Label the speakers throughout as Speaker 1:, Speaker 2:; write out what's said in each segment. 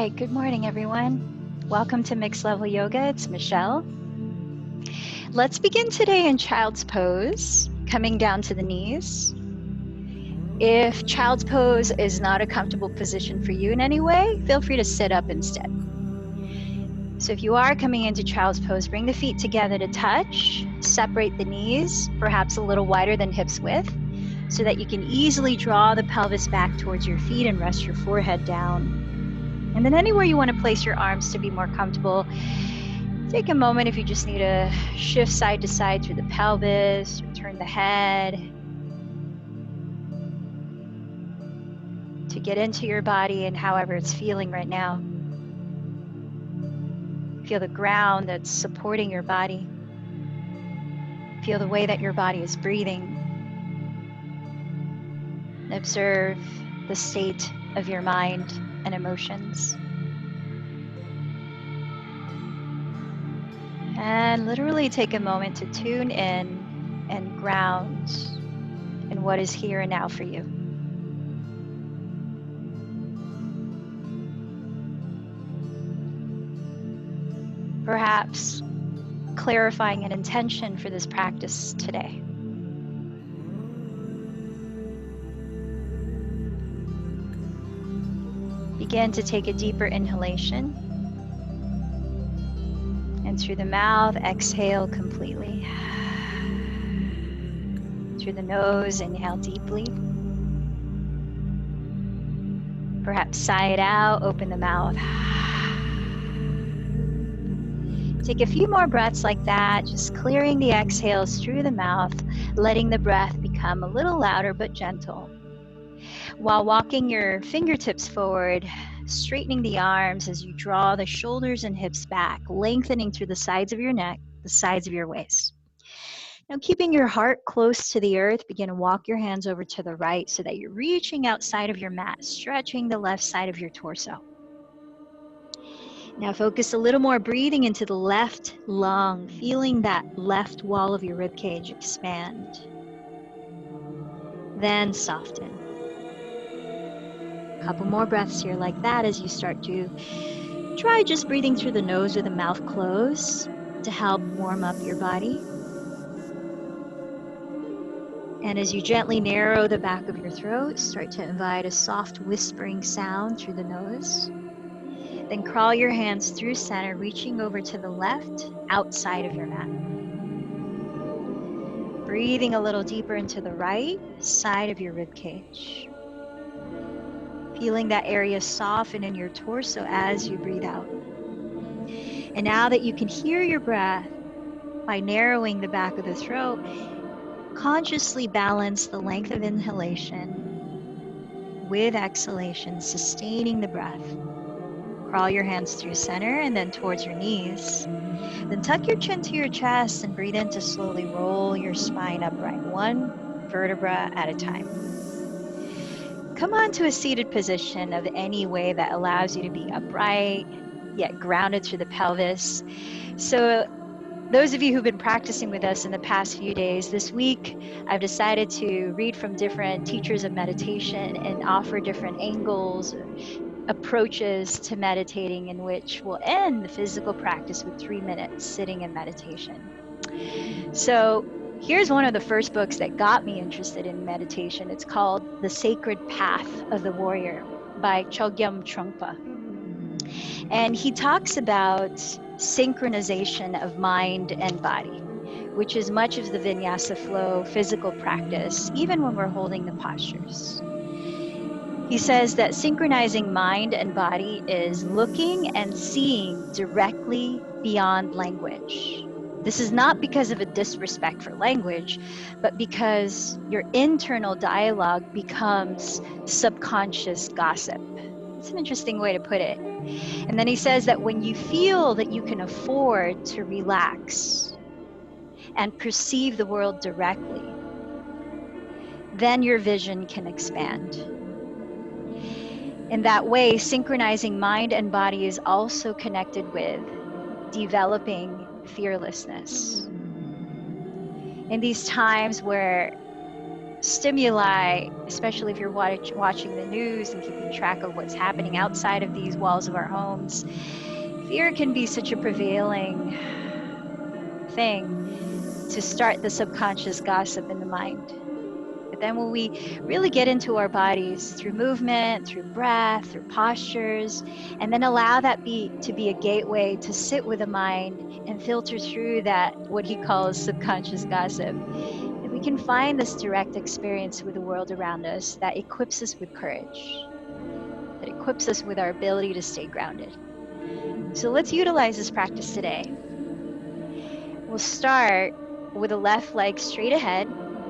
Speaker 1: right, good morning, everyone. Welcome to Mixed Level Yoga. It's Michelle. Let's begin today in Child's Pose, coming down to the knees. If Child's Pose is not a comfortable position for you in any way, feel free to sit up instead. So if you are coming into Child's Pose, bring the feet together to touch, separate the knees, perhaps a little wider than hips width, so that you can easily draw the pelvis back towards your feet and rest your forehead down. And then anywhere you want to place your arms to be more comfortable, take a moment if you just need to shift side to side through the pelvis, or turn the head, to get into your body and however it's feeling right now. Feel the ground that's supporting your body. Feel the way that your body is breathing. Observe the state of your mind and emotions. And literally take a moment to tune in and ground in what is here and now for you. Perhaps clarifying an intention for this practice today. Begin to take a deeper inhalation. And through the mouth, exhale completely. Through the nose, inhale deeply. Perhaps sigh it out, open the mouth. Take a few more breaths like that, just clearing the exhales through the mouth, letting the breath become a little louder but gentle. While walking your fingertips forward, straightening the arms as you draw the shoulders and hips back, lengthening through the sides of your neck, the sides of your waist. Now, keeping your heart close to the earth, begin to walk your hands over to the right so that you're reaching outside of your mat, stretching the left side of your torso. Now focus a little more breathing into the left lung, feeling that left wall of your ribcage expand. Then soften. A couple more breaths here like that as you start to try just breathing through the nose with the mouth closed to help warm up your body. And as you gently narrow the back of your throat, start to invite a soft whispering sound through the nose. Then crawl your hands through center, reaching over to the left, outside of your mat. Breathing a little deeper into the right side of your ribcage. Feeling that area soften in your torso as you breathe out. And now that you can hear your breath, by narrowing the back of the throat, consciously balance the length of inhalation with exhalation, sustaining the breath. Crawl your hands through center and then towards your knees. Then tuck your chin to your chest and breathe in to slowly roll your spine upright, one vertebra at a time. Come on to a seated position of any way that allows you to be upright, yet grounded through the pelvis. So those of you who've been practicing with us in the past few days, this week I've decided to read from different teachers of meditation and offer different angles or approaches to meditating, in which we'll end the physical practice with 3 minutes sitting in meditation. So here's one of the first books that got me interested in meditation. It's called The Sacred Path of the Warrior by Chogyam Trungpa. And he talks about synchronization of mind and body, which is much of the vinyasa flow physical practice, even when we're holding the postures. He says that synchronizing mind and body is looking and seeing directly beyond language. This is not because of a disrespect for language, but because your internal dialogue becomes subconscious gossip. It's an interesting way to put it. And then he says that when you feel that you can afford to relax and perceive the world directly, then your vision can expand. In that way, synchronizing mind and body is also connected with developing fearlessness. In these times where stimuli, especially if you're watching the news and keeping track of what's happening outside of these walls of our homes, fear can be such a prevailing thing to start the subconscious gossip in the mind. But then when we really get into our bodies through movement, through breath, through postures, and then allow that to be a gateway to sit with the mind and filter through that, what he calls subconscious gossip, then we can find this direct experience with the world around us that equips us with courage, that equips us with our ability to stay grounded. So let's utilize this practice today. We'll start with the left leg straight ahead,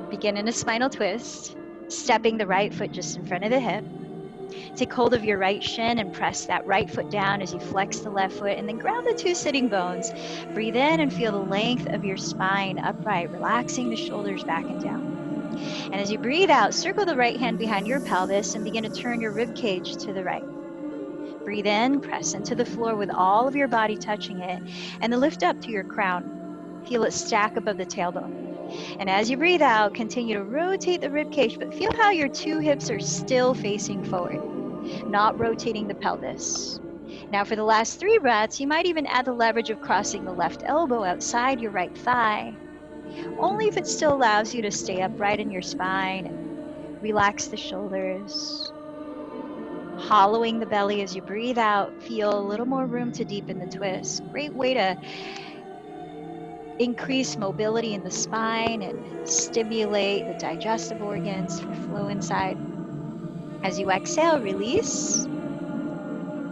Speaker 1: begin in a spinal twist, stepping the right foot just in front of the hip. Take hold of your right shin and press that right foot down as you flex the left foot, and then ground the two sitting bones. Breathe in and feel the length of your spine upright, relaxing the shoulders back and down. And as you breathe out, circle the right hand behind your pelvis and begin to turn your rib cage to the right. Breathe in, press into the floor with all of your body touching it, and then lift up to your crown. Feel it stack above the tailbone. And as you breathe out, continue to rotate the rib cage, but feel how your two hips are still facing forward, not rotating the pelvis. Now, for the last 3 breaths, you might even add the leverage of crossing the left elbow outside your right thigh, only if it still allows you to stay upright in your spine and relax the shoulders. Hollowing the belly as you breathe out, feel a little more room to deepen the twist. Great way to increase mobility in the spine and stimulate the digestive organs for flow inside. As you exhale, release.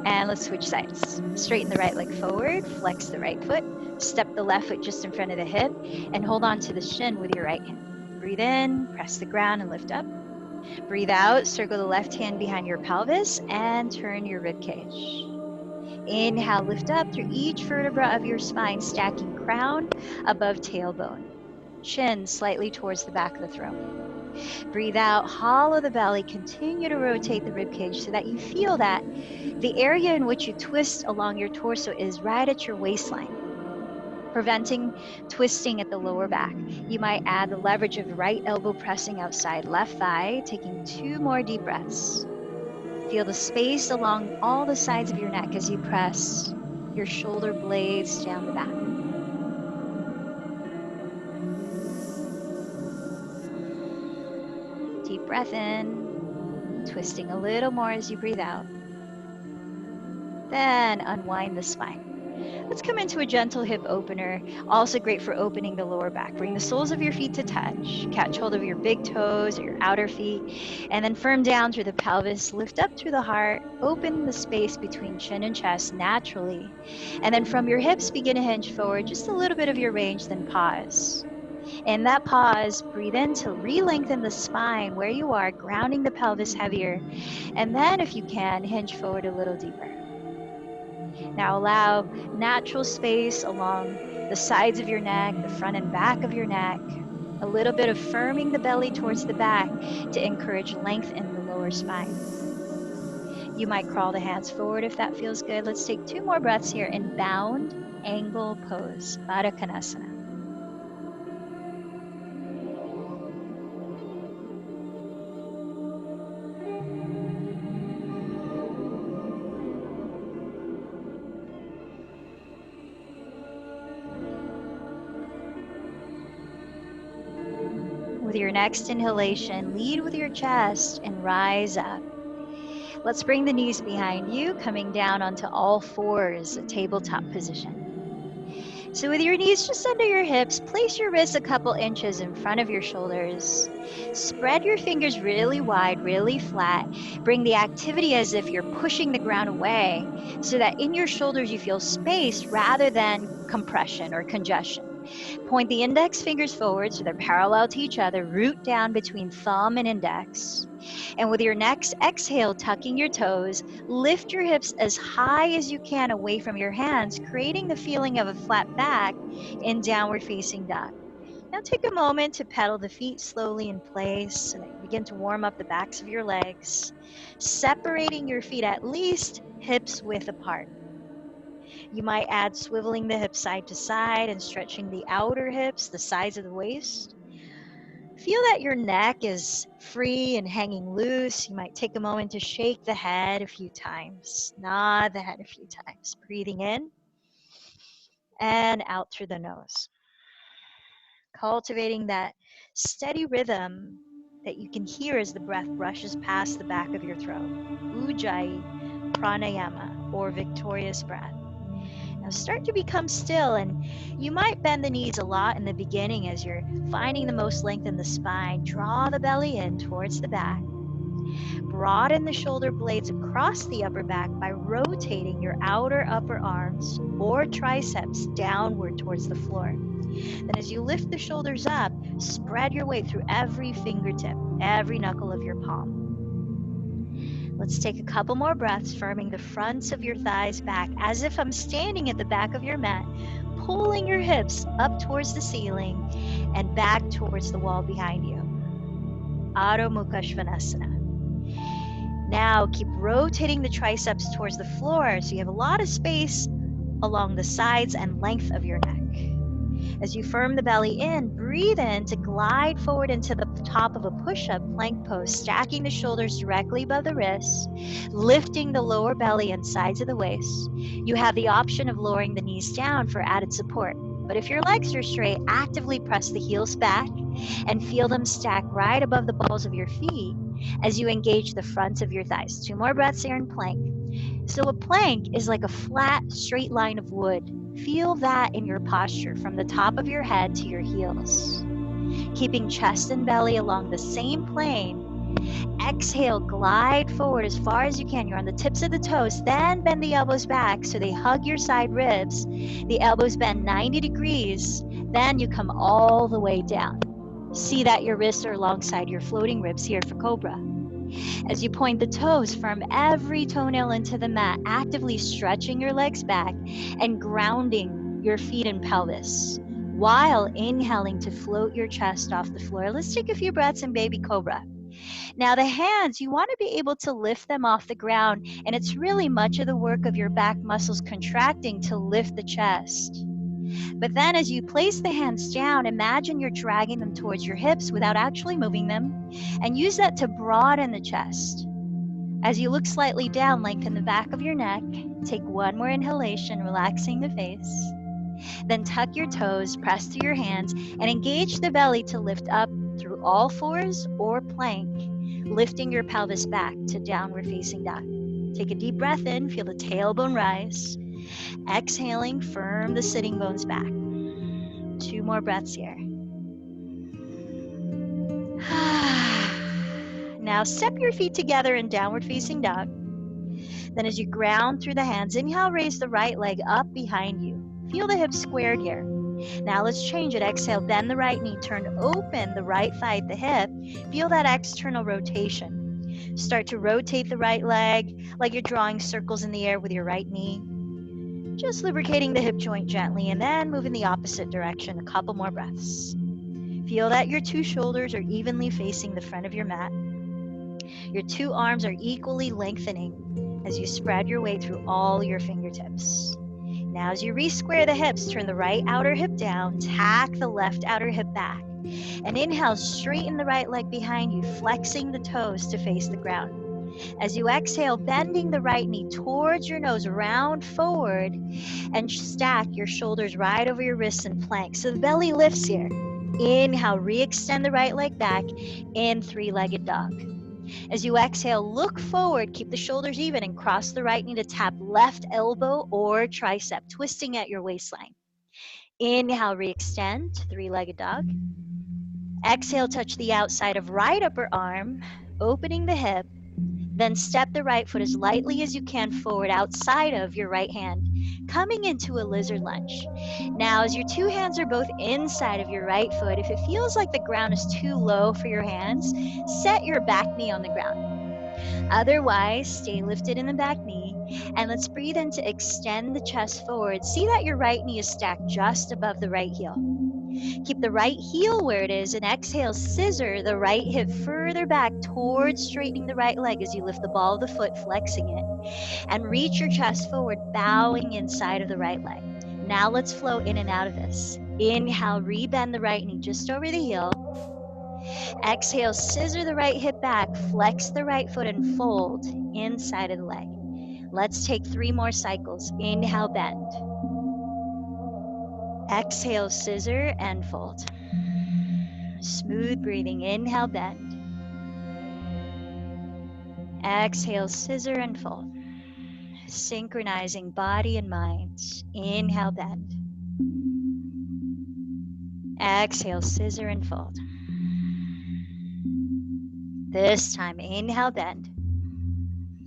Speaker 1: And let's switch sides. Straighten the right leg forward, flex the right foot, step the left foot just in front of the hip, and hold on to the shin with your right hand. Breathe in, press the ground and lift up. Breathe out, circle the left hand behind your pelvis and turn your rib cage. Inhale, lift up through each vertebra of your spine, stacking crown above tailbone. Chin slightly towards the back of the throat. Breathe out, hollow the belly, continue to rotate the rib cage so that you feel that the area in which you twist along your torso is right at your waistline, preventing twisting at the lower back. You might add the leverage of right elbow pressing outside left thigh, taking 2 more deep breaths. Feel the space along all the sides of your neck as you press your shoulder blades down the back. Deep breath in, twisting a little more as you breathe out. Then unwind the spine. Let's come into a gentle hip opener, also great for opening the lower back. Bring the soles of your feet to touch. Catch hold of your big toes or your outer feet, and then firm down through the pelvis. Lift up through the heart. Open the space between chin and chest naturally. And then from your hips, begin to hinge forward just a little bit of your range, then pause. In that pause, breathe in to re-lengthen the spine where you are, grounding the pelvis heavier. And then, if you can, hinge forward a little deeper. Now allow natural space along the sides of your neck, the front and back of your neck, a little bit of firming the belly towards the back to encourage length in the lower spine. You might crawl the hands forward if that feels good. Let's take 2 more breaths here in bound angle pose, Baddha Konasana. With your next inhalation, lead with your chest and rise up. Let's bring the knees behind you, coming down onto all fours, a tabletop position. So with your knees just under your hips, place your wrists a couple inches in front of your shoulders. Spread your fingers really wide, really flat. Bring the activity as if you're pushing the ground away so that in your shoulders you feel space rather than compression or congestion. Point the index fingers forward so they're parallel to each other. Root down between thumb and index. And with your next exhale, tucking your toes, lift your hips as high as you can away from your hands, creating the feeling of a flat back in downward facing dog. Now take a moment to pedal the feet slowly in place so that you begin to warm up the backs of your legs, separating your feet at least hips width apart. You might add swiveling the hips side to side and stretching the outer hips, the sides of the waist. Feel that your neck is free and hanging loose. You might take a moment to shake the head a few times, nod the head a few times, breathing in and out through the nose. Cultivating that steady rhythm that you can hear as the breath brushes past the back of your throat. Ujjayi pranayama, or victorious breath. Now start to become still, and you might bend the knees a lot in the beginning as you're finding the most length in the spine. Draw the belly in towards the back. Broaden the shoulder blades across the upper back by rotating your outer upper arms or triceps downward towards the floor. Then, as you lift the shoulders up, spread your weight through every fingertip, every knuckle of your palm. Let's take a couple more breaths, firming the fronts of your thighs back as if I'm standing at the back of your mat, pulling your hips up towards the ceiling and back towards the wall behind you. Adho Mukha Svanasana. Now keep rotating the triceps towards the floor so you have a lot of space along the sides and length of your neck. As you firm the belly in, breathe in to glide forward into the top of a push-up plank pose, stacking the shoulders directly above the wrists, lifting the lower belly and sides of the waist. You have the option of lowering the knees down for added support. But if your legs are straight, actively press the heels back and feel them stack right above the balls of your feet as you engage the front of your thighs. 2 more breaths here in plank. So a plank is like a flat, straight line of wood. Feel that in your posture from the top of your head to your heels. Keeping chest and belly along the same plane. Exhale, glide forward as far as you can. You're on the tips of the toes. Then bend the elbows back so they hug your side ribs. The elbows bend 90 degrees. Then you come all the way down. See that your wrists are alongside your floating ribs here for Cobra. As you point the toes, firm every toenail into the mat, actively stretching your legs back and grounding your feet and pelvis while inhaling to float your chest off the floor. Let's take a few breaths in Baby Cobra. Now, the hands, you want to be able to lift them off the ground, and it's really much of the work of your back muscles contracting to lift the chest. But then as you place the hands down, imagine you're dragging them towards your hips without actually moving them, and use that to broaden the chest. As you look slightly down, lengthen the back of your neck. Take one more inhalation, relaxing the face. Then tuck your toes, press through your hands, and engage the belly to lift up through all fours or plank, lifting your pelvis back to downward facing dog. Take a deep breath in, feel the tailbone rise. Exhaling, firm the sitting bones back. 2 more breaths here. Now step your feet together in downward facing dog. Then as you ground through the hands, inhale, raise the right leg up behind you. Feel the hips squared here. Now let's change it. Exhale, bend the right knee, turn open the right thigh at the hip. Feel that external rotation. Start to rotate the right leg like you're drawing circles in the air with your right knee. Just lubricating the hip joint gently and then move in the opposite direction. A couple more breaths. Feel that your 2 shoulders are evenly facing the front of your mat. Your 2 arms are equally lengthening as you spread your weight through all your fingertips. Now as you re-square the hips, turn the right outer hip down, tack the left outer hip back, and inhale, straighten the right leg behind you, flexing the toes to face the ground. As you exhale, bending the right knee towards your nose, round forward, and stack your shoulders right over your wrists and plank. So the belly lifts here. Inhale, re-extend the right leg back in 3-legged dog. As you exhale, look forward, keep the shoulders even, and cross the right knee to tap left elbow or tricep, twisting at your waistline. Inhale, re-extend, 3-legged dog. Exhale, touch the outside of right upper arm, opening the hip. Then step the right foot as lightly as you can forward outside of your right hand, coming into a lizard lunge. Now, as your 2 hands are both inside of your right foot, if it feels like the ground is too low for your hands, set your back knee on the ground. Otherwise, stay lifted in the back knee, and let's breathe in to extend the chest forward. See that your right knee is stacked just above the right heel. Keep the right heel where it is, and exhale, scissor the right hip further back towards straightening the right leg as you lift the ball of the foot, flexing it, and reach your chest forward, bowing inside of the right leg. Now let's flow in and out of this. Inhale, rebend the right knee just over the heel. Exhale, scissor the right hip back, flex the right foot and fold inside of the leg. Let's take 3 more cycles. Inhale, bend. Exhale, scissor and fold. Smooth breathing. Inhale, bend. Exhale, scissor and fold. Synchronizing body and mind. Inhale, bend. Exhale, scissor and fold. This time, inhale, bend.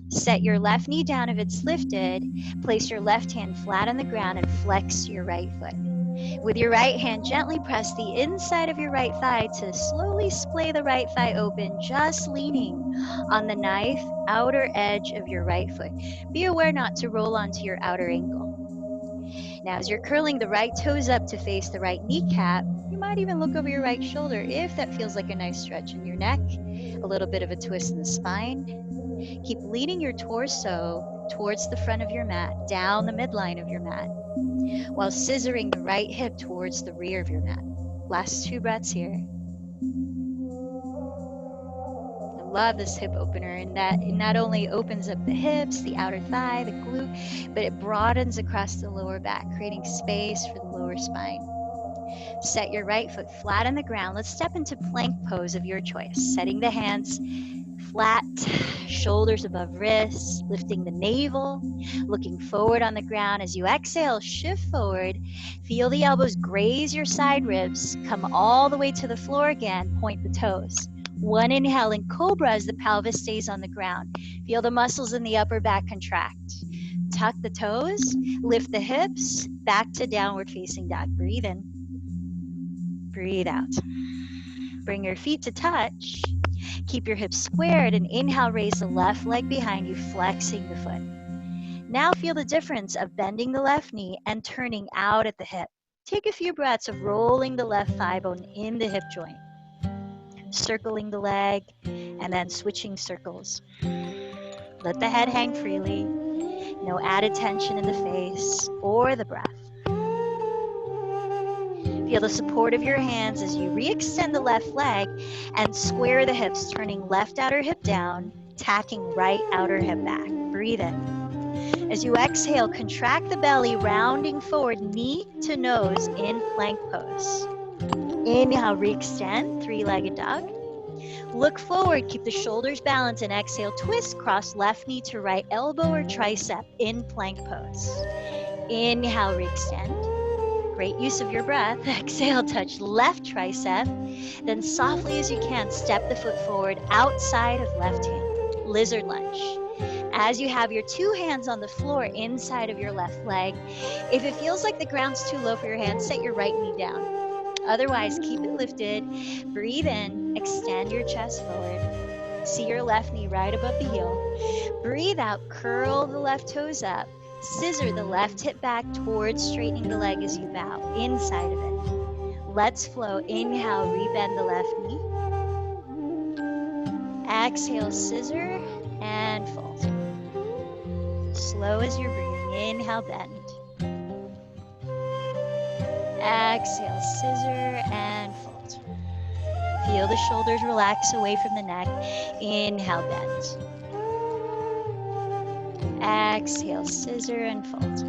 Speaker 1: Set your left knee down if it's lifted. Place your left hand flat on the ground and flex your right foot. With your right hand, gently press the inside of your right thigh to slowly splay the right thigh open, just leaning on the knife outer edge of your right foot. Be aware not to roll onto your outer ankle. Now, as you're curling the right toes up to face the right kneecap, you might even look over your right shoulder if that feels like a nice stretch in your neck, a little bit of a twist in the spine. Keep leaning your torso towards the front of your mat, down the midline of your mat, while scissoring the right hip towards the rear of your mat. Last 2 breaths here. I love this hip opener in that it not only opens up the hips, the outer thigh, the glute, but it broadens across the lower back, creating space for the lower spine. Set your right foot flat on the ground. Let's step into plank pose of your choice, setting the hands flat, shoulders above wrists, lifting the navel, looking forward on the ground. As you exhale, shift forward. Feel the elbows graze your side ribs. Come all the way to the floor again. Point the toes. 1 inhale in cobra as the pelvis stays on the ground. Feel the muscles in the upper back contract. Tuck the toes, lift the hips, back to downward facing dog. Breathe in, breathe out. Bring your feet to touch. Keep your hips squared and inhale, raise the left leg behind you, flexing the foot. Now feel the difference of bending the left knee and turning out at the hip. Take a few breaths of rolling the left thigh bone in the hip joint, circling the leg, and then switching circles. Let the head hang freely. No added tension in the face or the breath. Feel the support of your hands as you re-extend the left leg and square the hips, turning left outer hip down, tacking right outer hip back. Breathe in. As you exhale, contract the belly, rounding forward, knee to nose in plank pose. Inhale, re-extend, 3-legged dog. Look forward, keep the shoulders balanced, and exhale, twist, cross left knee to right elbow or tricep in plank pose. Inhale, re-extend. Great use of your breath. Exhale, touch left tricep. Then softly as you can, step the foot forward outside of left hand. Lizard lunge. As you have your 2 hands on the floor inside of your left leg, if it feels like the ground's too low for your hands, set your right knee down. Otherwise, keep it lifted. Breathe in, extend your chest forward. See your left knee right above the heel. Breathe out, curl the left toes up. Scissor the left hip back towards straightening the leg as you bow inside of it. Let's flow. Inhale, rebend the left knee. Exhale, scissor and fold. Slow as you're breathing. Inhale, bend. Exhale, scissor and fold. Feel the shoulders relax away from the neck. Inhale, bend. Exhale, scissor and fold.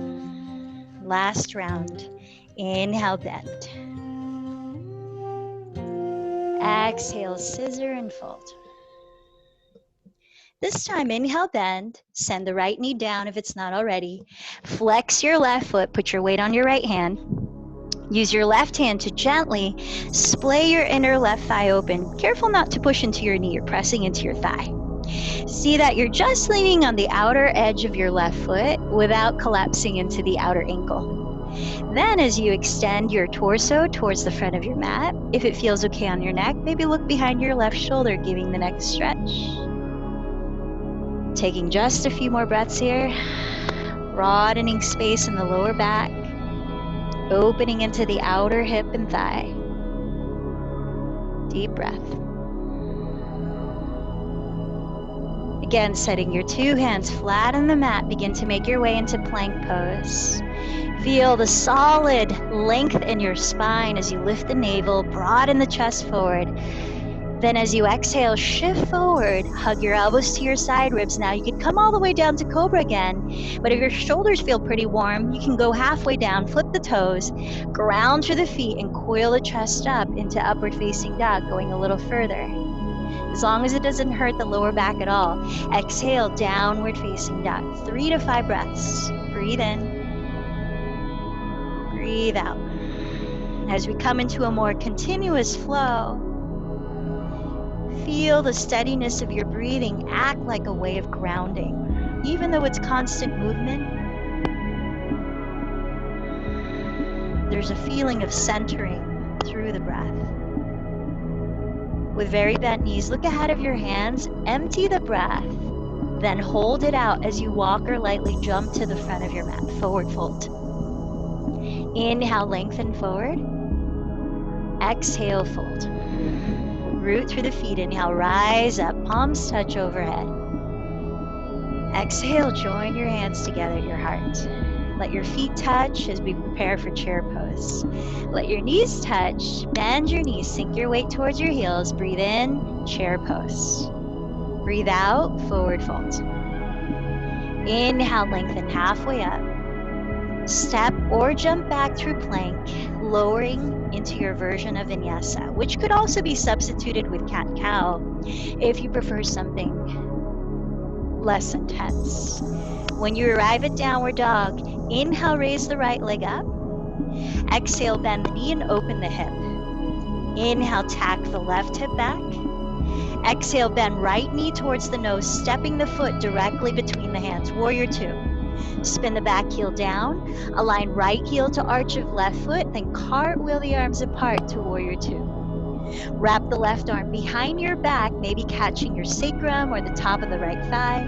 Speaker 1: Last round. Inhale, bend. Exhale, scissor and fold. This time, inhale, bend. Send the right knee down if it's not already. Flex your left foot. Put your weight on your right hand. Use your left hand to gently splay your inner left thigh open. Careful not to push into your knee. You're pressing into your thigh. See that you're just leaning on the outer edge of your left foot without collapsing into the outer ankle. Then as you extend your torso towards the front of your mat, if it feels okay on your neck, maybe look behind your left shoulder, giving the neck a stretch. Taking just a few more breaths here, broadening space in the lower back, opening into the outer hip and thigh. Deep breath. Again, setting your 2 hands flat on the mat, begin to make your way into plank pose. Feel the solid length in your spine as you lift the navel, broaden the chest forward. Then as you exhale, shift forward, hug your elbows to your side ribs. Now you could come all the way down to cobra again, but if your shoulders feel pretty warm, you can go halfway down, flip the toes, ground through the feet, and coil the chest up into upward facing dog, going a little further. As long as it doesn't hurt the lower back at all, exhale, downward facing dog. 3 to 5 breaths. Breathe in, breathe out. As we come into a more continuous flow, feel the steadiness of your breathing act like a way of grounding. Even though it's constant movement, there's a feeling of centering through the breath. With very bent knees, look ahead of your hands, empty the breath, then hold it out as you walk or lightly jump to the front of your mat, forward fold. Inhale, lengthen forward. Exhale, fold. Root through the feet. Inhale, rise up, palms touch overhead. Exhale, join your hands together at your heart. Let your feet touch as we prepare for chair pose. Let your knees touch, bend your knees, sink your weight towards your heels. Breathe in, chair pose. Breathe out, forward fold. Inhale, lengthen halfway up. Step or jump back through plank, lowering into your version of vinyasa, which could also be substituted with cat-cow if you prefer something less intense. When you arrive at downward dog, inhale, raise the right leg up. Exhale, bend the knee and open the hip. Inhale, tack the left hip back. Exhale, bend right knee towards the nose, stepping the foot directly between the hands. Warrior 2. Spin the back heel down. Align right heel to arch of left foot, then cartwheel the arms apart to warrior 2. Wrap the left arm behind your back, maybe catching your sacrum or the top of the right thigh.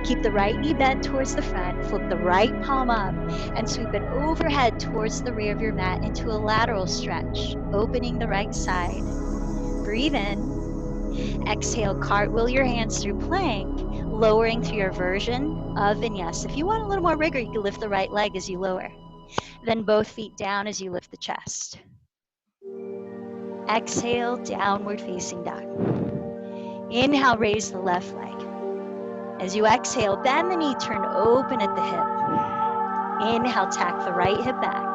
Speaker 1: Keep the right knee bent towards the front. Flip the right palm up and sweep it overhead towards the rear of your mat into a lateral stretch, opening the right side. Breathe in. Exhale, cartwheel your hands through plank, lowering through your version of vinyasa. If you want a little more rigor, you can lift the right leg as you lower. Then both feet down as you lift the chest. Exhale, downward facing dog. Inhale, raise the left leg. As you exhale, bend the knee, turn open at the hip. Inhale, tack the right hip back.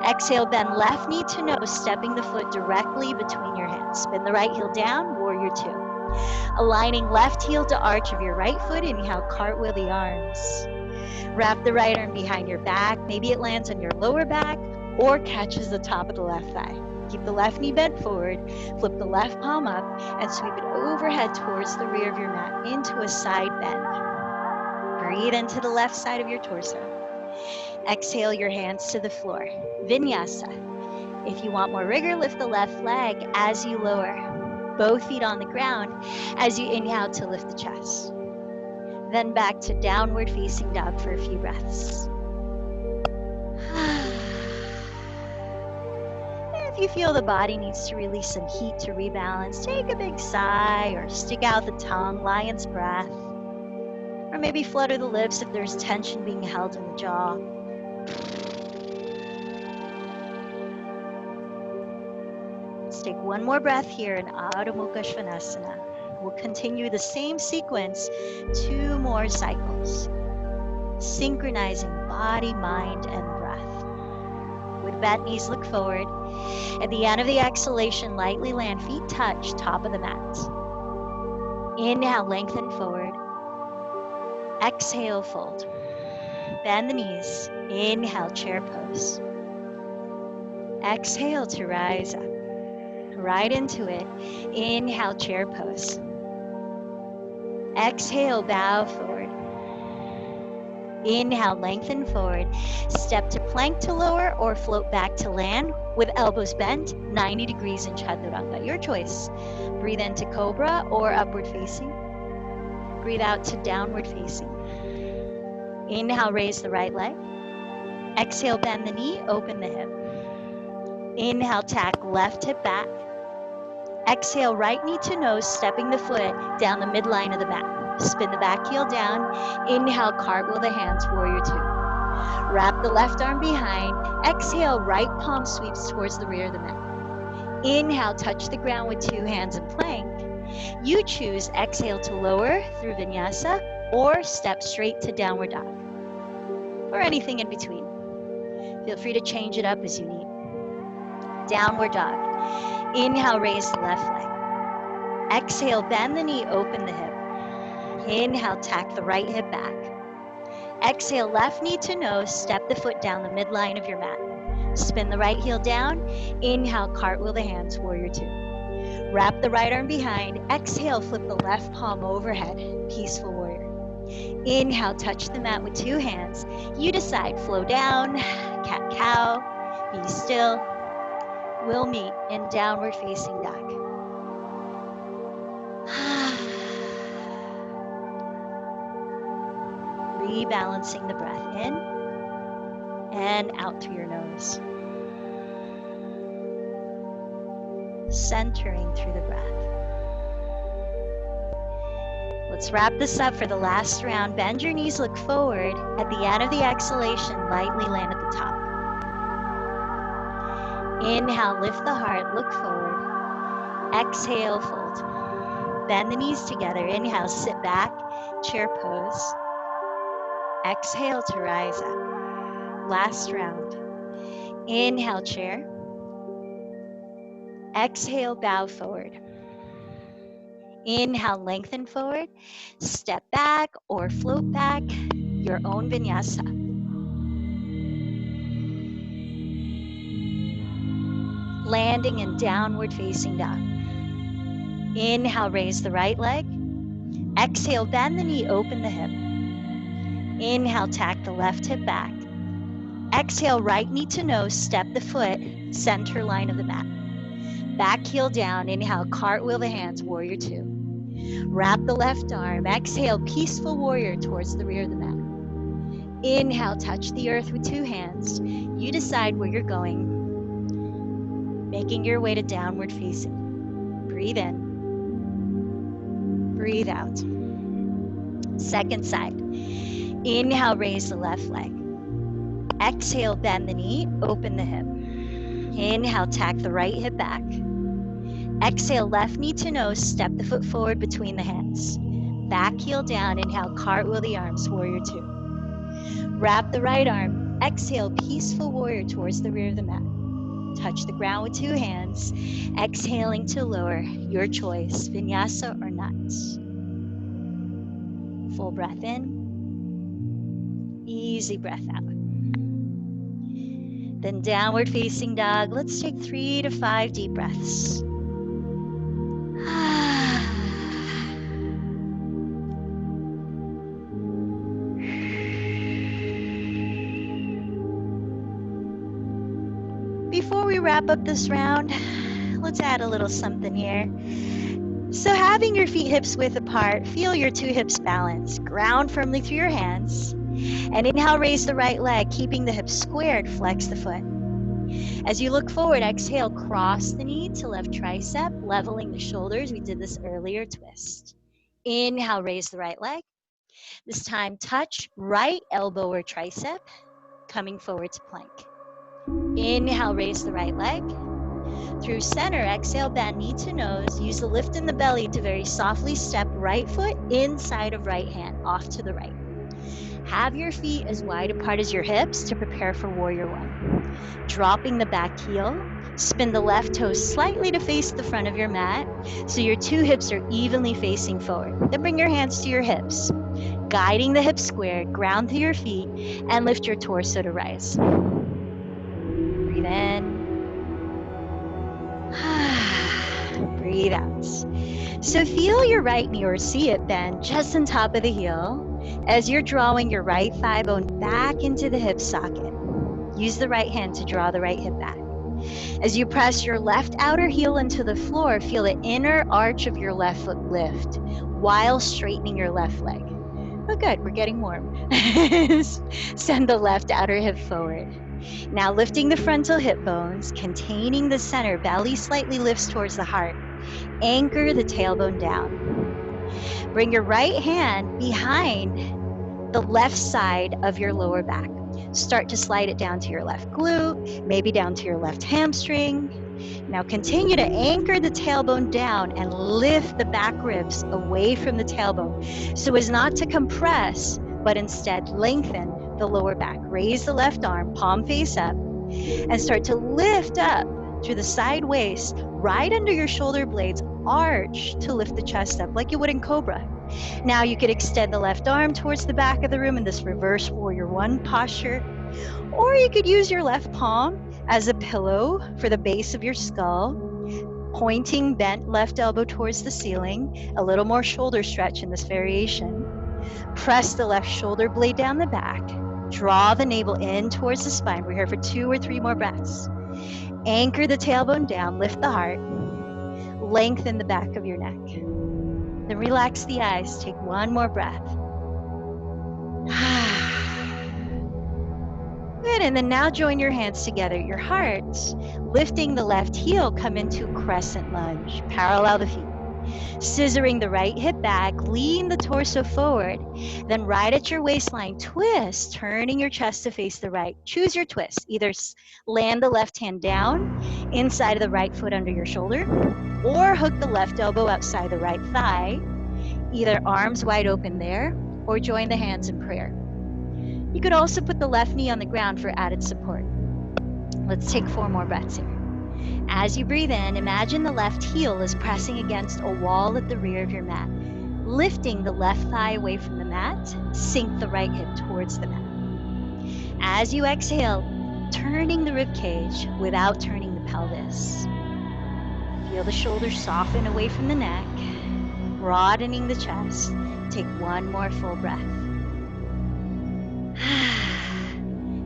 Speaker 1: Exhale, bend left knee to nose, stepping the foot directly between your hands. Spin the right heel down, warrior 2. Aligning left heel to arch of your right foot, inhale, cartwheel the arms. Wrap the right arm behind your back. Maybe it lands on your lower back or catches the top of the left thigh. Keep the left knee bent forward, flip the left palm up, and sweep it overhead towards the rear of your mat into a side bend. Breathe into the left side of your torso. Exhale your hands to the floor. Vinyasa. If you want more rigor, lift the left leg as you lower. Both feet on the ground as you inhale to lift the chest. Then back to downward facing dog for a few breaths. If you feel the body needs to release some heat to rebalance, take a big sigh or stick out the tongue, lion's breath. Or maybe flutter the lips if there's tension being held in the jaw. Let's take one more breath here in Adho Mukha Svanasana. We'll continue the same sequence, 2 more cycles. Synchronizing body, mind, and breath. With bent knees, look forward. At the end of the exhalation, lightly land, feet touch, top of the mat. Inhale, lengthen forward. Exhale, fold. Bend the knees. Inhale, chair pose. Exhale to rise up. Right into it. Inhale, chair pose. Exhale, bow forward. Inhale, lengthen forward. Step to plank to lower or float back to land with elbows bent, 90 degrees in Chaturanga. Your choice. Breathe into cobra or upward facing. Breathe out to downward facing. Inhale, raise the right leg. Exhale, bend the knee, open the hip. Inhale, tack left hip back. Exhale, right knee to nose, stepping the foot down the midline of the mat. Spin the back heel down. Inhale, cartwheel the hands, warrior 2. Wrap the left arm behind. Exhale, right palm sweeps towards the rear of the mat. Inhale, touch the ground with 2 hands in plank. You choose exhale to lower through vinyasa or step straight to downward dog, or anything in between. Feel free to change it up as you need. Downward dog. Inhale, raise the left leg. Exhale, bend the knee, open the hip. Inhale, tack the right hip back. Exhale, left knee to nose, step the foot down the midline of your mat. Spin the right heel down. Inhale, cartwheel the hands, warrior two. Wrap the right arm behind. Exhale, flip the left palm overhead, peaceful warrior. Inhale, touch the mat with two hands. You decide, flow down, cat-cow, be still. We'll meet in downward facing dog. Rebalancing the breath in and out through your nose. Centering through the breath. Let's wrap this up for the last round. Bend your knees, look forward. At the end of the exhalation, lightly land at the top. Inhale, lift the heart, look forward. Exhale, fold. Bend the knees together. Inhale, sit back, chair pose. Exhale to rise up. Last round. Inhale, chair. Exhale, bow forward. Inhale, lengthen forward. Step back or float back, your own vinyasa. Landing in downward facing dog. Inhale, raise the right leg. Exhale, bend the knee, open the hip. Inhale, tack the left hip back. Exhale, right knee to nose, step the foot, center line of the mat. Back heel down, inhale, cartwheel the hands, warrior two. Wrap the left arm, exhale, peaceful warrior towards the rear of the mat. Inhale, touch the earth with two hands. You decide where you're going, making your way to downward facing. Breathe in, breathe out. Second side. Inhale, raise the left leg. Exhale, bend the knee, open the hip. Inhale, tack the right hip back. Exhale, left knee to nose, step the foot forward between the hands. Back heel down, inhale, cartwheel the arms, warrior two. Wrap the right arm, exhale, peaceful warrior towards the rear of the mat. Touch the ground with two hands, exhaling to lower, your choice, vinyasa or not. Full breath in, easy breath out. Then downward facing dog. Let's take 3 to 5 deep breaths. Before we wrap up this round, let's add a little something here. So having your feet hips width apart, feel your two hips balance. Ground firmly through your hands. And inhale, raise the right leg, keeping the hips squared, flex the foot. As you look forward, exhale, cross the knee to left tricep, leveling the shoulders. We did this earlier, twist. Inhale, raise the right leg. This time, touch right elbow or tricep, coming forward to plank. Inhale, raise the right leg. Through center, exhale, bend knee to nose. Use the lift in the belly to very softly step right foot inside of right hand, off to the right. Have your feet as wide apart as your hips to prepare for warrior one. Dropping the back heel, spin the left toe slightly to face the front of your mat so your two hips are evenly facing forward. Then bring your hands to your hips, guiding the hips squared, ground through your feet, and lift your torso to rise. Breathe in. Breathe out. So feel your right knee, or see it bend just on top of the heel as you're drawing your right thigh bone back into the hip socket. Use the right hand to draw the right hip back. As you press your left outer heel into the floor, feel the inner arch of your left foot lift while straightening your left leg. Oh, good, we're getting warm. Send the left outer hip forward. Now lifting the frontal hip bones, containing the center, belly slightly lifts towards the heart. Anchor the tailbone down. Bring your right hand behind the left side of your lower back. Start to slide it down to your left glute, maybe down to your left hamstring. Now continue to anchor the tailbone down and lift the back ribs away from the tailbone so as not to compress, but instead lengthen the lower back. Raise the left arm, palm face up, and start to lift up through the side waist, right under your shoulder blades, arch to lift the chest up like you would in Cobra. Now you could extend the left arm towards the back of the room in this reverse warrior one posture, or you could use your left palm as a pillow for the base of your skull, pointing bent left elbow towards the ceiling, a little more shoulder stretch in this variation. Press the left shoulder blade down the back, draw the navel in towards the spine. We're here for 2 or 3 more breaths. Anchor the tailbone down, lift the heart, lengthen the back of your neck. Then relax the eyes, take 1 more breath. Good, and then now join your hands together at your hearts. Lifting the left heel, come into crescent lunge. Parallel the feet. Scissoring the right hip back, lean the torso forward. Then right at your waistline, twist, turning your chest to face the right. Choose your twist. Either land the left hand down, inside of the right foot under your shoulder, or hook the left elbow outside the right thigh. Either arms wide open there, or join the hands in prayer. You could also put the left knee on the ground for added support. Let's take 4 more breaths here. As you breathe in, imagine the left heel is pressing against a wall at the rear of your mat. Lifting the left thigh away from the mat, sink the right hip towards the mat. As you exhale, turning the rib cage without turning the pelvis. Feel the shoulders soften away from the neck, broadening the chest. Take 1 more full breath.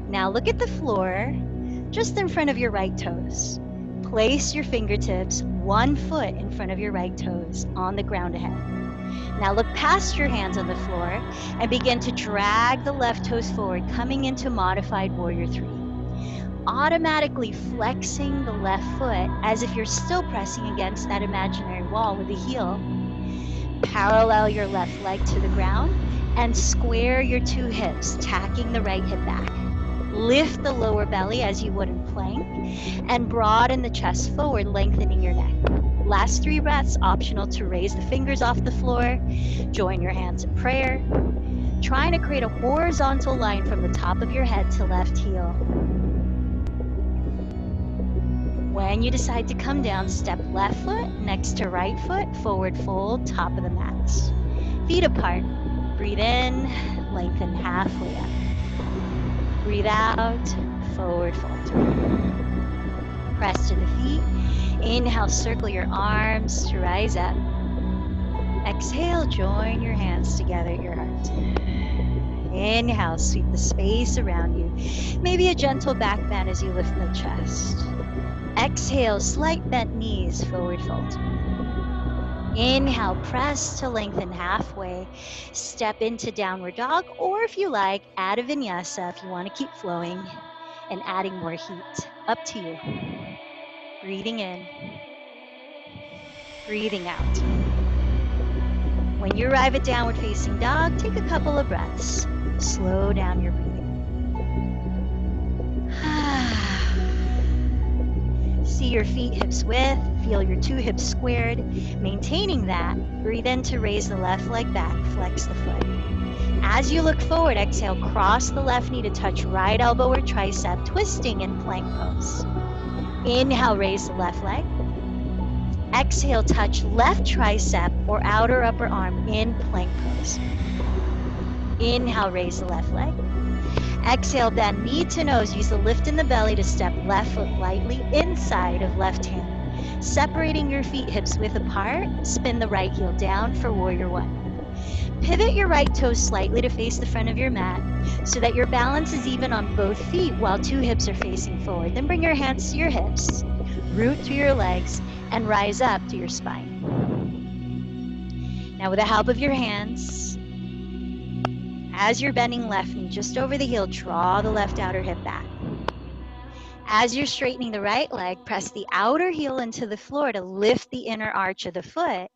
Speaker 1: Now look at the floor just in front of your right toes. Place your fingertips 1 foot in front of your right toes on the ground ahead. Now look past your hands on the floor and begin to drag the left toes forward, coming into modified warrior 3. Automatically flexing the left foot as if you're still pressing against that imaginary wall with the heel. Parallel your left leg to the ground and square your 2 hips, tacking the right hip back. Lift the lower belly as you would in plank and broaden the chest forward, lengthening your neck. Last 3 breaths, optional to raise the fingers off the floor. Join your hands in prayer, trying to create a horizontal line from the top of your head to left heel. When you decide to come down, step left foot next to right foot, forward fold, top of the mat. Feet apart. Breathe in, lengthen halfway up. Breathe out, forward fold. Press to the feet. Inhale, circle your arms to rise up. Exhale, join your hands together at your heart. Inhale, sweep the space around you. Maybe a gentle back bend as you lift the chest. Exhale, slight bent knees, forward fold. Inhale, press to lengthen halfway. Step into downward dog, or if you like, add a vinyasa if you want to keep flowing and adding more heat. Up to you. Breathing in, breathing out. When you arrive at downward facing dog, take a couple of breaths. Slow down your breathing. See your feet hips width, feel your 2 hips squared. Maintaining that, breathe in to raise the left leg back, flex the foot. As you look forward, exhale, cross the left knee to touch right elbow or tricep, twisting in plank pose. Inhale, raise the left leg. Exhale, touch left tricep or outer upper arm in plank pose. Inhale, raise the left leg. Exhale, bend knee to nose. Use the lift in the belly to step left foot lightly inside of left hand. Separating your feet hips width apart, spin the right heel down for warrior 1. Pivot your right toes slightly to face the front of your mat so that your balance is even on both feet while 2 hips are facing forward. Then bring your hands to your hips, root through your legs, and rise up to your spine. Now with the help of your hands, as you're bending left knee just over the heel, draw the left outer hip back. As you're straightening the right leg, press the outer heel into the floor to lift the inner arch of the foot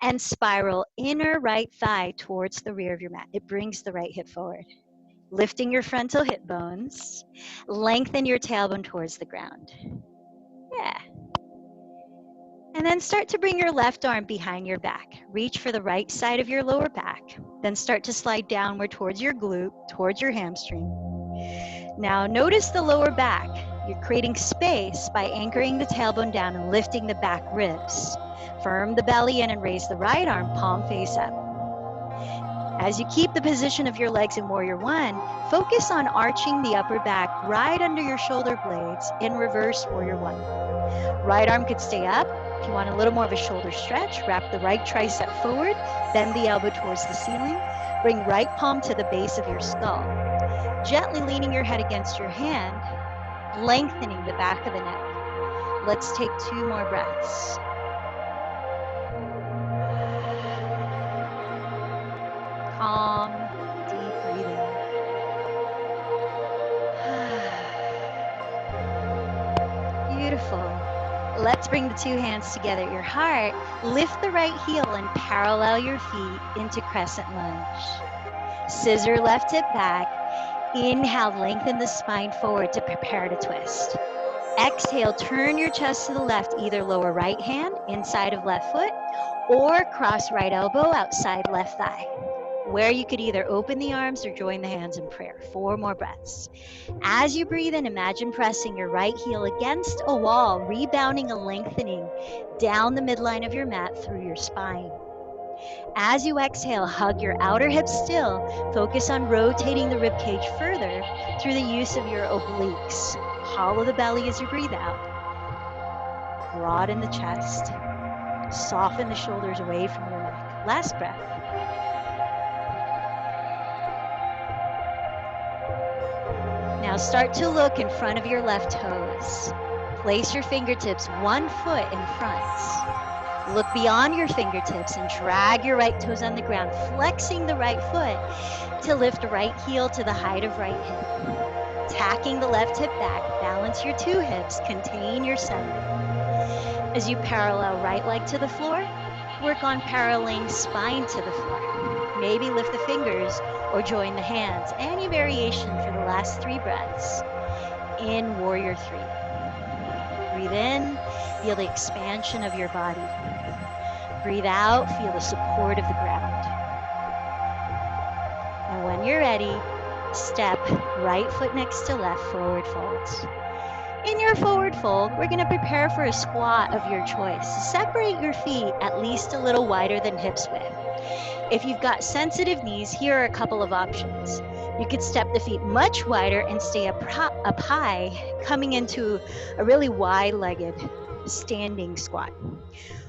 Speaker 1: and spiral inner right thigh towards the rear of your mat. It brings the right hip forward. Lifting your frontal hip bones, lengthen your tailbone towards the ground. Yeah. And then start to bring your left arm behind your back. Reach for the right side of your lower back. Then start to slide downward towards your glute, towards your hamstring. Now notice the lower back. You're creating space by anchoring the tailbone down and lifting the back ribs. Firm the belly in and raise the right arm, palm face up. As you keep the position of your legs in Warrior One, focus on arching the upper back right under your shoulder blades in reverse Warrior One. Right arm could stay up. If you want a little more of a shoulder stretch, wrap the right tricep forward, bend the elbow towards the ceiling, bring right palm to the base of your skull. Gently leaning your head against your hand, lengthening the back of the neck. Let's take 2 more breaths. Calm, deep breathing. Beautiful. Let's bring the 2 hands together at your heart. Lift the right heel and parallel your feet into crescent lunge. Scissor left hip back. Inhale, lengthen the spine forward to prepare to twist. Exhale, turn your chest to the left, either lower right hand, inside of left foot, or cross right elbow outside left thigh, where you could either open the arms or join the hands in prayer. 4 more breaths. As you breathe in, imagine pressing your right heel against a wall, rebounding and lengthening down the midline of your mat through your spine. As you exhale, hug your outer hips still. Focus on rotating the rib cage further through the use of your obliques. Hollow the belly as you breathe out. Broaden the chest. Soften the shoulders away from your neck. Last breath. Now start to look in front of your left toes. Place your fingertips 1 foot in front. Look beyond your fingertips and drag your right toes on the ground, flexing the right foot to lift right heel to the height of right hip. Tacking the left hip back, balance your 2 hips, contain your center. As you parallel right leg to the floor, work on paralleling spine to the floor. Maybe lift the fingers or join the hands. Any variation for the last 3 breaths. In Warrior 3. Breathe in, feel the expansion of your body. Breathe out, feel the support of the ground. And when you're ready, step right foot next to left, forward fold. In your forward fold, we're going to prepare for a squat of your choice. Separate your feet at least a little wider than hips width. If you've got sensitive knees, here are a couple of options. You could step the feet much wider and stay up high, coming into a really wide-legged standing squat.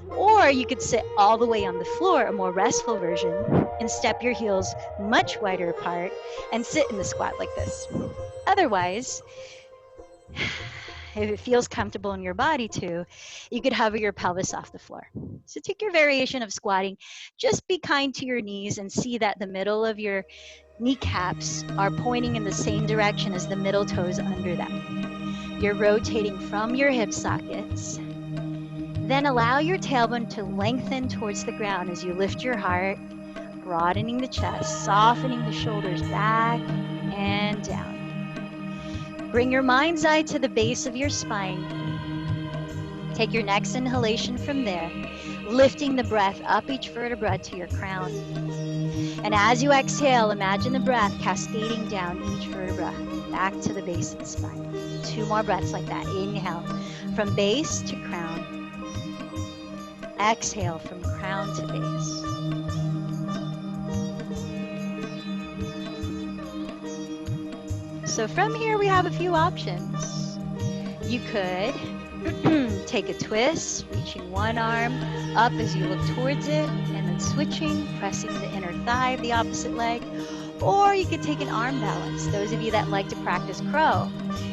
Speaker 1: Or you could sit all the way on the floor, a more restful version, and step your heels much wider apart and sit in the squat like this. Otherwise, if it feels comfortable in your body too, you could hover your pelvis off the floor. So take your variation of squatting. Just be kind to your knees and see that the middle of your kneecaps are pointing in the same direction as the middle toes under them. You're rotating from your hip sockets. Then allow your tailbone to lengthen towards the ground as you lift your heart, broadening the chest, softening the shoulders back and down. Bring your mind's eye to the base of your spine. Take your next inhalation from there, lifting the breath up each vertebra to your crown. And as you exhale, imagine the breath cascading down each vertebra, back to the base of the spine. 2 more breaths like that. Inhale from base to crown. Exhale from crown to base. So from here, we have a few options. You could take a twist, reaching one arm up as you look towards it, and then switching, pressing the inner thigh of the opposite leg. Or you could take an arm balance. Those of you that like to practice crow,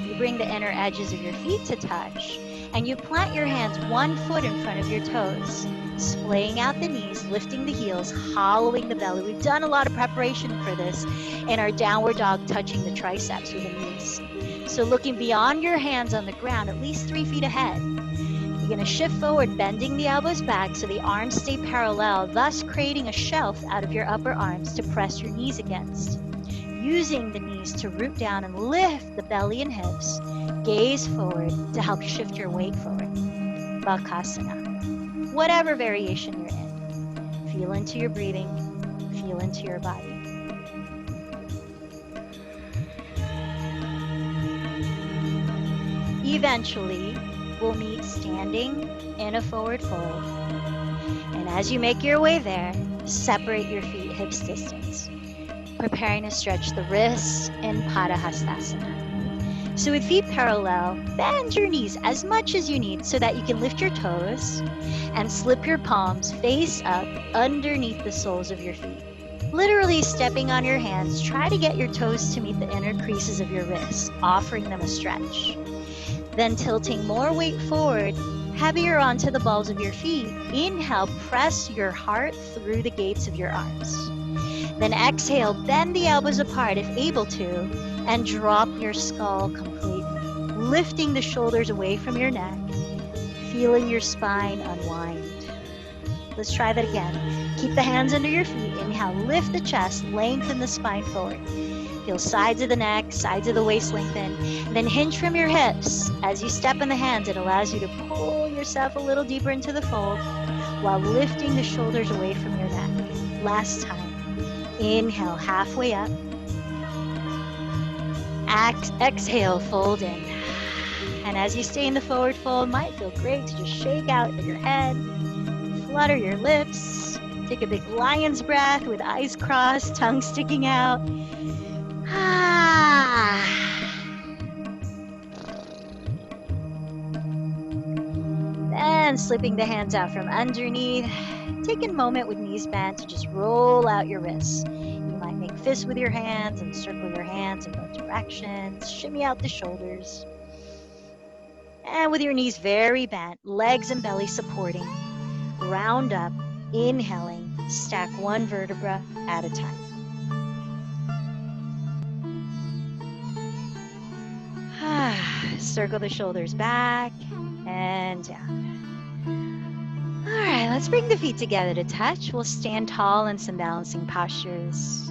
Speaker 1: you bring the inner edges of your feet to touch, and you plant your hands 1 foot in front of your toes, splaying out the knees, lifting the heels, hollowing the belly. We've done a lot of preparation for this in our downward dog, touching the triceps with the knees. So looking beyond your hands on the ground, at least 3 feet ahead. You're going to shift forward, bending the elbows back so the arms stay parallel, thus creating a shelf out of your upper arms to press your knees against. Using the knees to root down and lift the belly and hips. Gaze forward to help shift your weight forward. Bakasana. whatever variation you're in. Feel into your breathing, feel into your body. Eventually, we'll meet standing in a forward fold. And as you make your way there, separate your feet hips distance, preparing to stretch the wrists in Padahastasana. So with feet parallel, bend your knees as much as you need so that you can lift your toes and slip your palms face up underneath the soles of your feet. Literally stepping on your hands, try to get your toes to meet the inner creases of your wrists, offering them a stretch. Then tilting more weight forward, heavier onto the balls of your feet. Inhale, press your heart through the gates of your arms. Then exhale, bend the elbows apart if able to, and drop your skull completely, lifting the shoulders away from your neck, feeling your spine unwind. Let's try that again. Keep the hands under your feet. Inhale, lift the chest, lengthen the spine forward. Feel sides of the neck, sides of the waist lengthen. Then hinge from your hips. As you step in the hands, it allows you to pull yourself a little deeper into the fold while lifting the shoulders away from your neck. Last time. Inhale, halfway up. Exhale, fold in. And as you stay in the forward fold, might feel great to just shake out your head, flutter your lips, take a big lion's breath with eyes crossed, tongue sticking out. Then slipping the hands out from underneath. Take a moment with knees bent to just roll out your wrists. You might make fists with your hands and circle your hands in both directions. Shimmy out the shoulders. And with your knees very bent, legs and belly supporting, round up, inhaling, stack one vertebra at a time. Circle the shoulders back and down. All right, let's bring the feet together to touch. We'll stand tall in some balancing postures.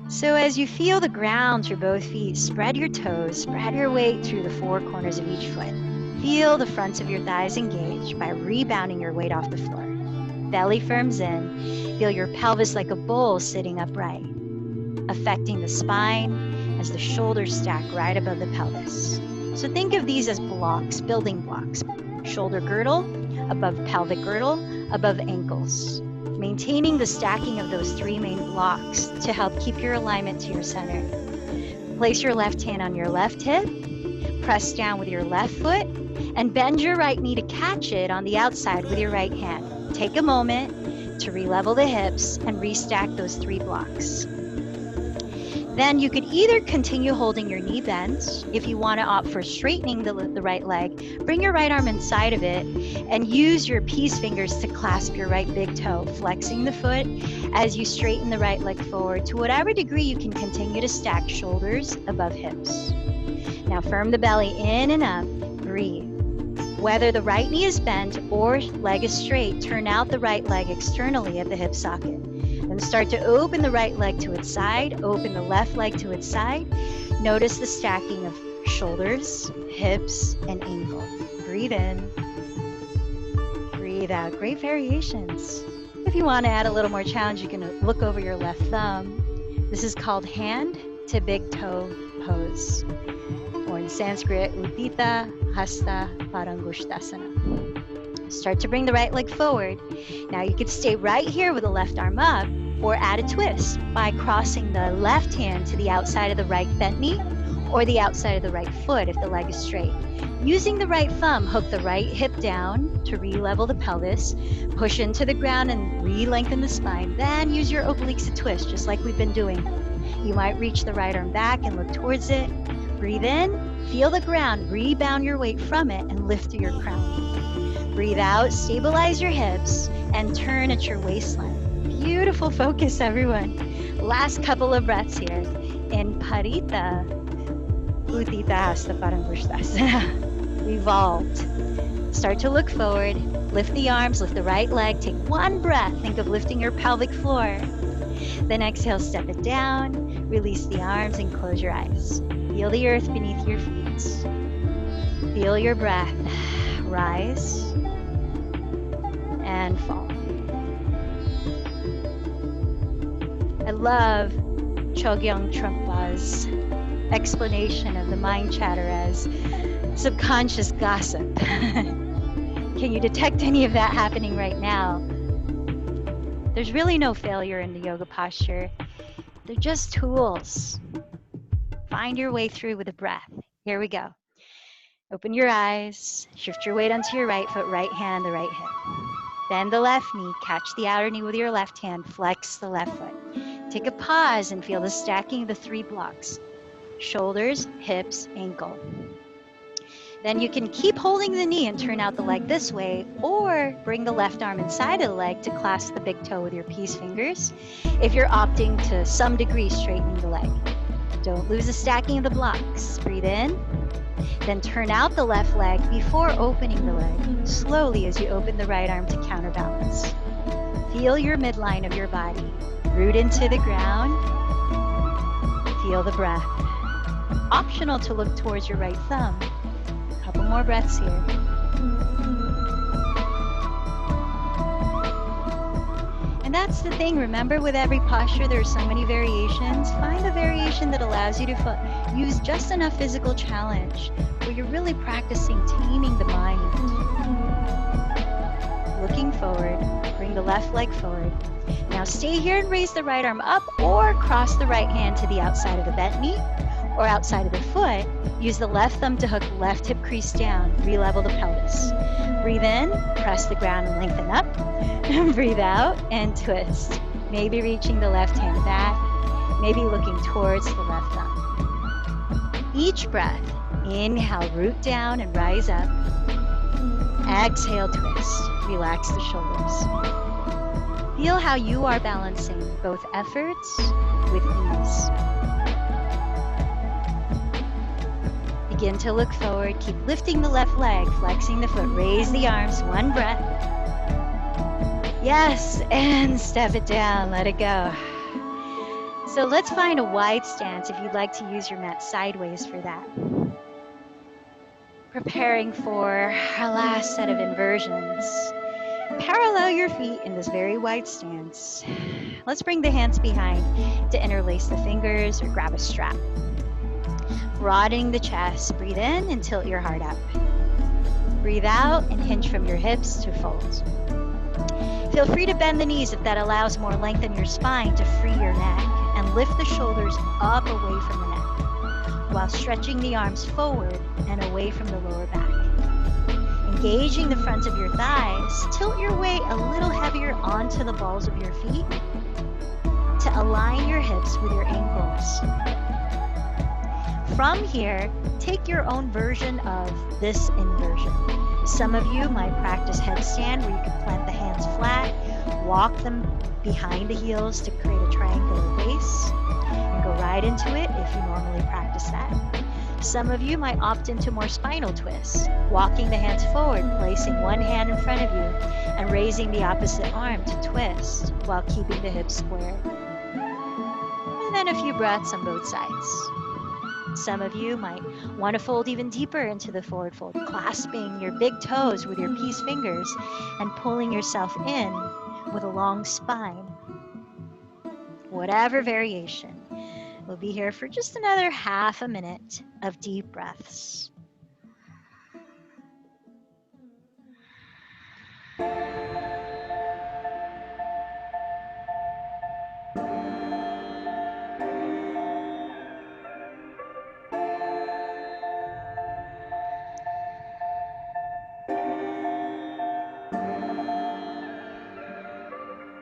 Speaker 1: So as you feel the ground through both feet, spread your toes, spread your weight through the four corners of each foot. Feel the fronts of your thighs engage by rebounding your weight off the floor. Belly firms in. Feel your pelvis like a bowl sitting upright, affecting the spine as the shoulders stack right above the pelvis. So think of these as blocks, building blocks. Shoulder girdle, above pelvic girdle, above ankles. Maintaining the stacking of those three main blocks to help keep your alignment to your center. Place your left hand on your left hip, press down with your left foot, and bend your right knee to catch it on the outside with your right hand. Take a moment to re-level the hips and restack those three blocks. Then you could either continue holding your knee bent. If you want to opt for straightening the right leg, bring your right arm inside of it and use your peace fingers to clasp your right big toe, flexing the foot as you straighten the right leg forward. To whatever degree you can continue to stack shoulders above hips. Now firm the belly in and up, breathe. Whether the right knee is bent or leg is straight, turn out the right leg externally at the hip socket. Then start to open the right leg to its side, open the left leg to its side. Notice the stacking of shoulders, hips, and ankle. Breathe in, breathe out. Great variations. If you want to add a little more challenge, you can look over your left thumb. This is called hand to big toe pose, or in Sanskrit, Udita Hasta Parangushtasana. Start to bring the right leg forward. Now you could stay right here with the left arm up or add a twist by crossing the left hand to the outside of the right bent knee or the outside of the right foot if the leg is straight. Using the right thumb, hook the right hip down to re-level the pelvis, push into the ground and re-lengthen the spine. Then use your obliques to twist just like we've been doing. You might reach the right arm back and look towards it. Breathe in, feel the ground, rebound your weight from it and lift to your crown. Breathe out, stabilize your hips, and turn at your waistline. Beautiful focus, everyone. Last couple of breaths here. In Parita, Udita Hasta Parangushtasana. Evolved. Start to look forward. Lift the arms, lift the right leg. Take one breath. Think of lifting your pelvic floor. Then exhale, step it down. Release the arms and close your eyes. Feel the earth beneath your feet. Feel your breath. Rise and fall. I love Chogyam Trungpa's explanation of the mind chatter as subconscious gossip. Can you detect any of that happening right now? There's really no failure in the yoga posture. They're just tools. Find your way through with a breath. Here we go. Open your eyes, shift your weight onto your right foot, right hand, the right hip. Bend the left knee, catch the outer knee with your left hand, flex the left foot. Take a pause and feel the stacking of the 3 blocks: shoulders, hips, ankle. Then you can keep holding the knee and turn out the leg this way, or bring the left arm inside of the leg to clasp the big toe with your peace fingers if you're opting to some degree straightening the leg. Don't lose the stacking of the blocks. Breathe in, then turn out the left leg before opening the leg, slowly as you open the right arm to counterbalance. Feel your midline of your body. Root into the ground. Feel the breath. Optional to look towards your right thumb. A couple more breaths here. And that's the thing, remember, with every posture there are so many variations. Find the variation that allows you to use just enough physical challenge where you're really practicing taming the mind. Looking forward, bring the left leg forward. Now stay here and raise the right arm up, or cross the right hand to the outside of the bent knee or outside of the foot. Use the left thumb to hook left hip crease down, re-level the pelvis. Breathe in, press the ground and lengthen up. And breathe out and twist. Maybe reaching the left hand back, maybe looking towards the left thumb. Each breath, inhale, root down and rise up. Exhale, twist. Relax the shoulders. Feel how you are balancing both efforts with ease. Begin to look forward. Keep lifting the left leg, flexing the foot. Raise the arms. One breath. Yes, and step it down. Let it go. So let's find a wide stance if you'd like to use your mat sideways for that. Preparing for our last set of inversions. Parallel your feet in this very wide stance. Let's bring the hands behind to interlace the fingers or grab a strap. Broadening the chest, breathe in and tilt your heart up. Breathe out and hinge from your hips to fold. Feel free to bend the knees if that allows more length in your spine to free your neck, and lift the shoulders up away from the neck while stretching the arms forward and away from the lower back. Engaging the front of your thighs, tilt your weight a little heavier onto the balls of your feet to align your hips with your ankles. From here, take your own version of this inversion. Some of you might practice headstand where you can plant the hands flat, walk them behind the heels to create a triangular base, and go right into it if you normally practice that. Some of you might opt into more spinal twists, walking the hands forward, placing one hand in front of you, and raising the opposite arm to twist while keeping the hips squared. And then a few breaths on both sides. Some of you might want to fold even deeper into the forward fold, clasping your big toes with your peace fingers and pulling yourself in with a long spine. Whatever variation. We'll be here for just another half a minute of deep breaths.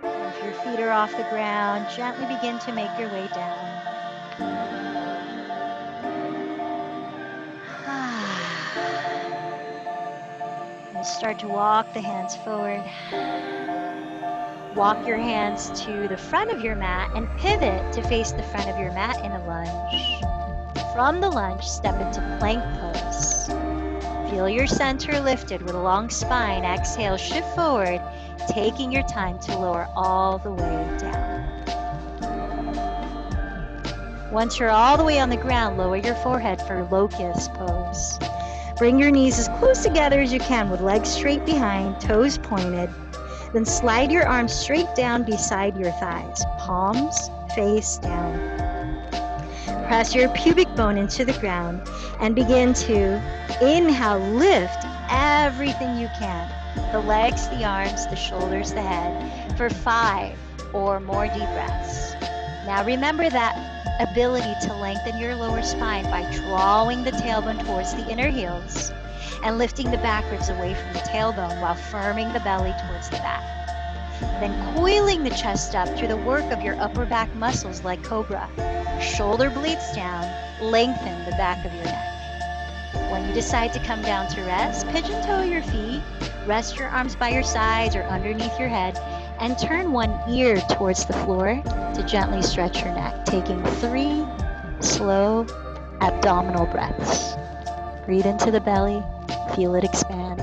Speaker 1: If your feet are off the ground, gently begin to make your way down. And start to walk the hands forward. Walk your hands to the front of your mat and pivot to face the front of your mat in a lunge. From the lunge, step into plank pose. Feel your center lifted with a long spine. Exhale, shift forward, taking your time to lower all the way down. Once you're all the way on the ground, lower your forehead for locust pose. Bring your knees as close together as you can with legs straight behind, toes pointed. Then slide your arms straight down beside your thighs, palms face down. Press your pubic bone into the ground and begin to inhale, lift everything you can. The legs, the arms, the shoulders, the head for 5 or more deep breaths. Now remember that ability to lengthen your lower spine by drawing the tailbone towards the inner heels and lifting the back ribs away from the tailbone while firming the belly towards the back. Then coiling the chest up through the work of your upper back muscles like cobra. Shoulder blades down, lengthen the back of your neck. When you decide to come down to rest, pigeon toe your feet, rest your arms by your sides or underneath your head, and turn one ear towards the floor to gently stretch your neck, taking 3 slow abdominal breaths. Breathe into the belly, feel it expand.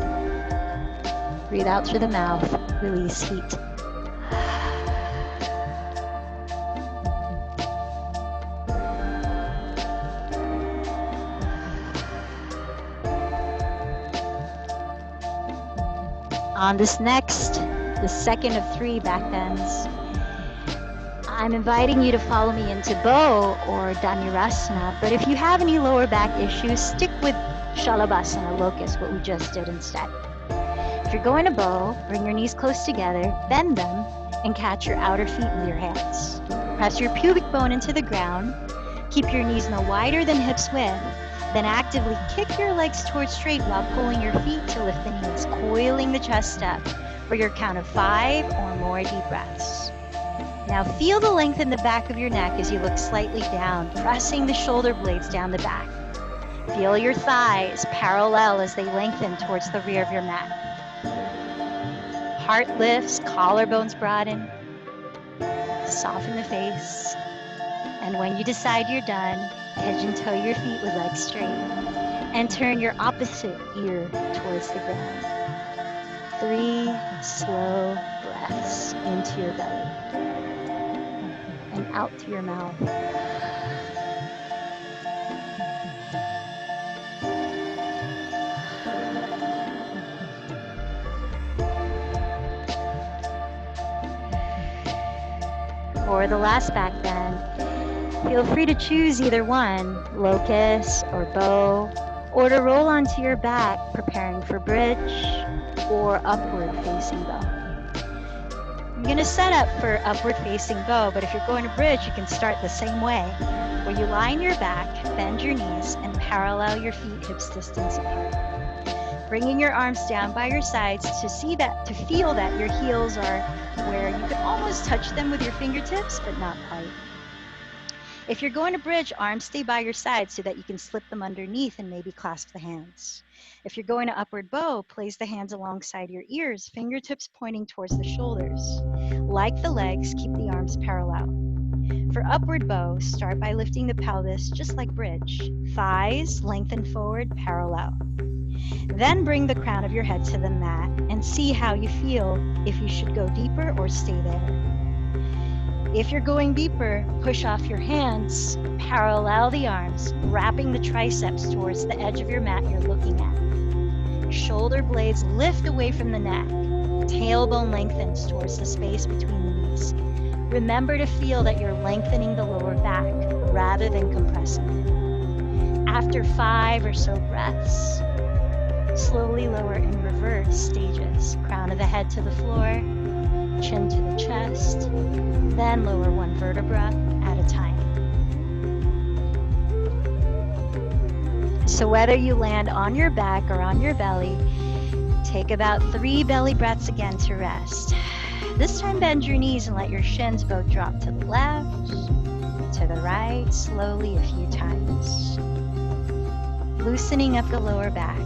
Speaker 1: Breathe out through the mouth, release heat. On this next, the second of 3 back bends, I'm inviting you to follow me into bow or dhanurasana, but if you have any lower back issues, stick with shalabhasana, locust, what we just did instead. If you're going to bow, bring your knees close together, bend them, and catch your outer feet with your hands. Press your pubic bone into the ground, keep your knees no wider than hips width, then actively kick your legs towards straight while pulling your feet to lift the knees, coiling the chest up for your count of 5 or more deep breaths. Now feel the length in the back of your neck as you look slightly down, pressing the shoulder blades down the back. Feel your thighs parallel as they lengthen towards the rear of your mat. Heart lifts, collarbones broaden. Soften the face. And when you decide you're done, pigeon toe your feet with legs straight and turn your opposite ear towards the ground. 3 slow breaths into your belly and out through your mouth. For the last back bend, feel free to choose either one, locust or bow, or to roll onto your back, preparing for bridge or upward facing bow. I'm going to set up for upward facing bow, but if you're going to bridge, you can start the same way, where you lie on your back, bend your knees, and parallel your feet hips distance apart. Bringing your arms down by your sides to feel that your heels are where you can almost touch them with your fingertips, but not quite. If you're going to bridge, arms stay by your side so that you can slip them underneath and maybe clasp the hands. If you're going to upward bow, place the hands alongside your ears, fingertips pointing towards the shoulders. Like the legs, keep the arms parallel. For upward bow, start by lifting the pelvis just like bridge. Thighs lengthen forward, parallel. Then bring the crown of your head to the mat and see how you feel, if you should go deeper or stay there. If you're going deeper, push off your hands, parallel the arms, wrapping the triceps towards the edge of your mat you're looking at. Shoulder blades lift away from the neck. Tailbone lengthens towards the space between the knees. Remember to feel that you're lengthening the lower back rather than compressing it. After 5 or so breaths, slowly lower in reverse stages. Crown of the head to the floor, chin to the chest, then lower 1 vertebra at a time. So whether you land on your back or on your belly, take about 3 belly breaths again to rest. This time bend your knees and let your shins both drop to the left, to the right, slowly a few times. Loosening up the lower back.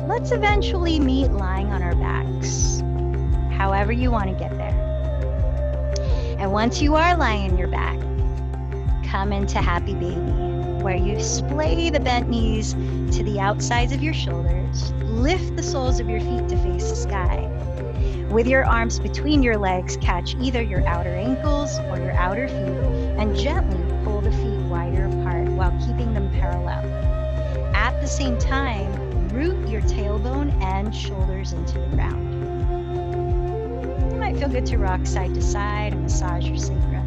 Speaker 1: Let's eventually meet lying on our backs, however you want to get there. And once you are lying on your back, come into happy baby, where you splay the bent knees to the outsides of your shoulders, lift the soles of your feet to face the sky. With your arms between your legs, catch either your outer ankles or your outer feet and gently pull the feet wider apart. while keeping them parallel. At the same time, root your tailbone and shoulders into the ground. It might feel good to rock side to side and massage your sacrum.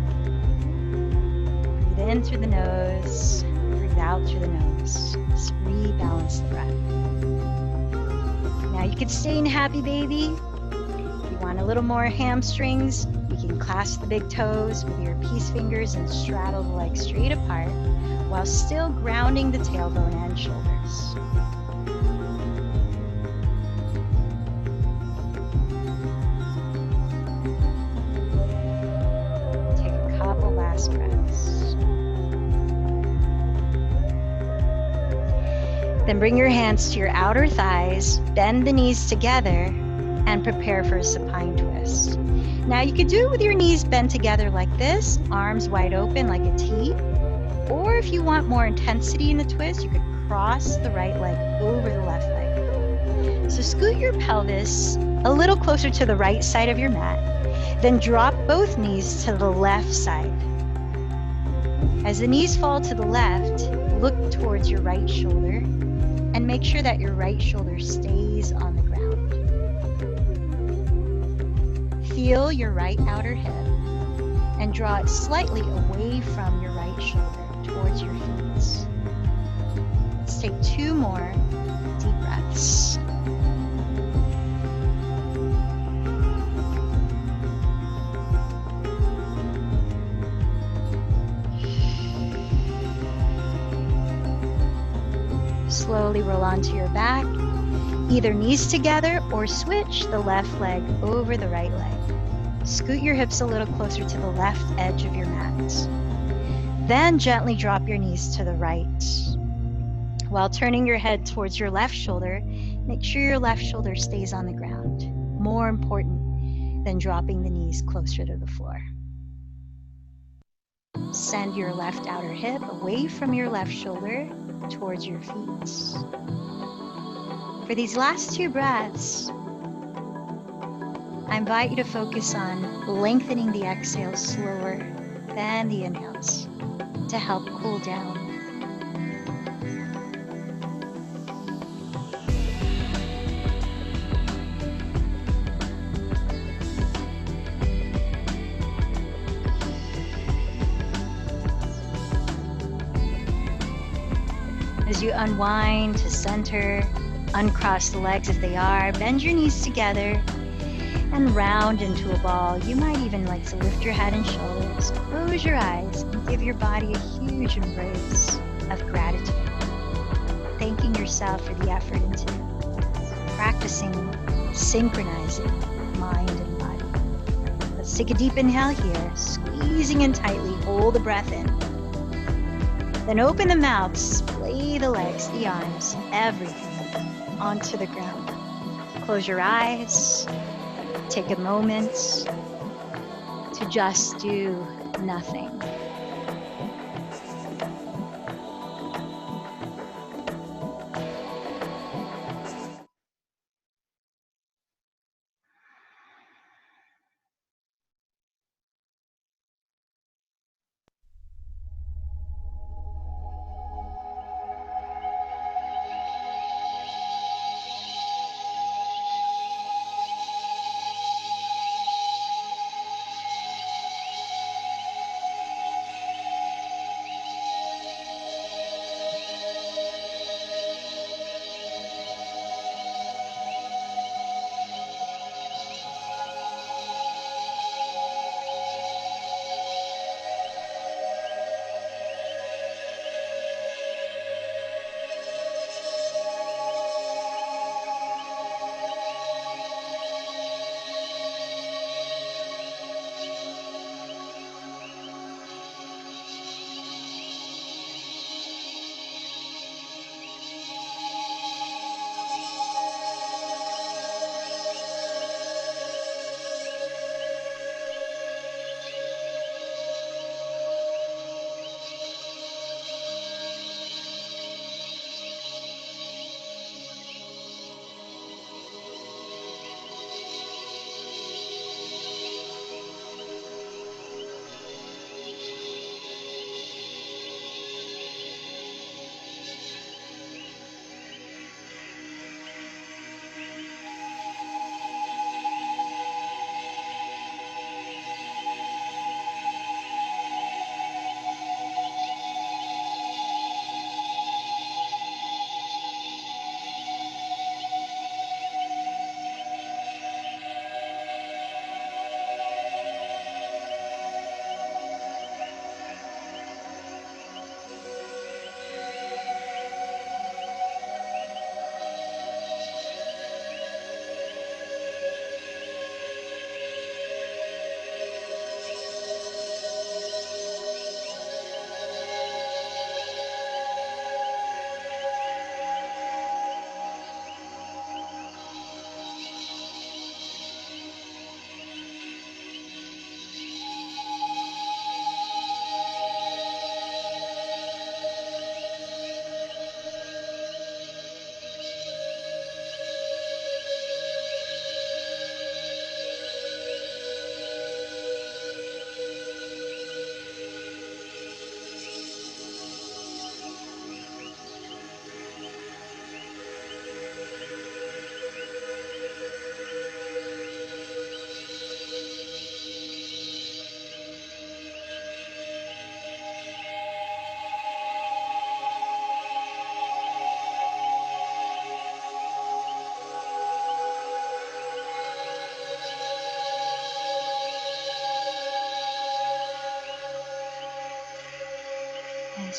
Speaker 1: Breathe in through the nose, breathe out through the nose. Just rebalance the breath. Now you can stay in happy baby. If you want a little more hamstrings, you can clasp the big toes with your peace fingers and straddle the legs straight apart while still grounding the tailbone and shoulders. Take a couple last breaths. Then bring your hands to your outer thighs, bend the knees together, and prepare for a supine twist. Now you could do it with your knees bent together like this, arms wide open like a T. Or if you want more intensity in the twist, you could cross the right leg over the left leg. So scoot your pelvis a little closer to the right side of your mat, then drop both knees to the left side. As the knees fall to the left, look towards your right shoulder and make sure that your right shoulder stays on the ground. Feel your right outer hip and draw it slightly away from your right shoulder towards your feet. Let's take 2 more deep breaths. Slowly roll onto your back, either knees together or switch the left leg over the right leg. Scoot your hips a little closer to the left edge of your mat. Then gently drop your knees to the right. While turning your head towards your left shoulder, make sure your left shoulder stays on the ground. More important than dropping the knees closer to the floor. Send your left outer hip away from your left shoulder towards your feet. For these last 2 breaths, I invite you to focus on lengthening the exhales slower than the inhales to help cool down. As you unwind to center, uncross the legs if they are, bend your knees together and round into a ball. You might even like to lift your head and shoulders, close your eyes, and give your body a huge embrace of gratitude. Thanking yourself for the effort into practicing synchronizing mind and body. Let's take a deep inhale here, squeezing in tightly, hold the breath in. Then open the mouth, splay the legs, the arms, everything onto the ground. Close your eyes. Take a moment to just do nothing.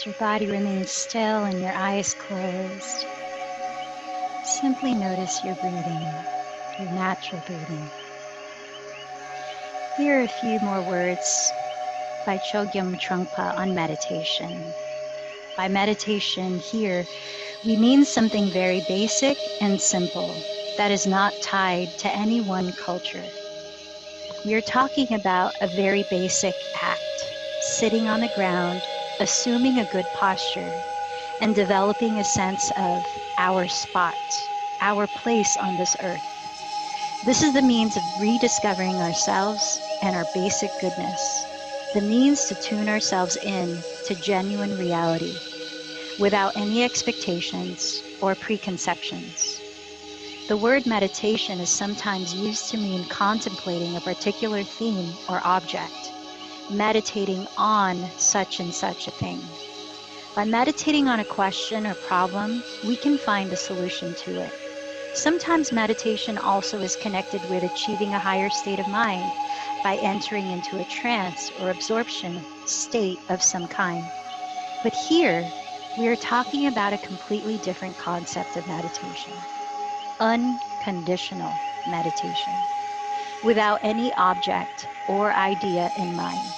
Speaker 1: As your body remains still and your eyes closed, simply notice your breathing, your natural breathing. Here are a few more words by Chogyam Trungpa on meditation. By meditation here, we mean something very basic and simple that is not tied to any one culture. We are talking about a very basic act, sitting on the ground, assuming a good posture, and developing a sense of our spot, our place on this earth. This is the means of rediscovering ourselves and our basic goodness, the means to tune ourselves in to genuine reality without any expectations or preconceptions. The word meditation is sometimes used to mean contemplating a particular theme or object, meditating on such and such a thing. By meditating on a question or problem, we can find a solution to it. Sometimes meditation also is connected with achieving a higher state of mind by entering into a trance or absorption state of some kind. But here, we are talking about a completely different concept of meditation. Unconditional meditation, without any object or idea in mind.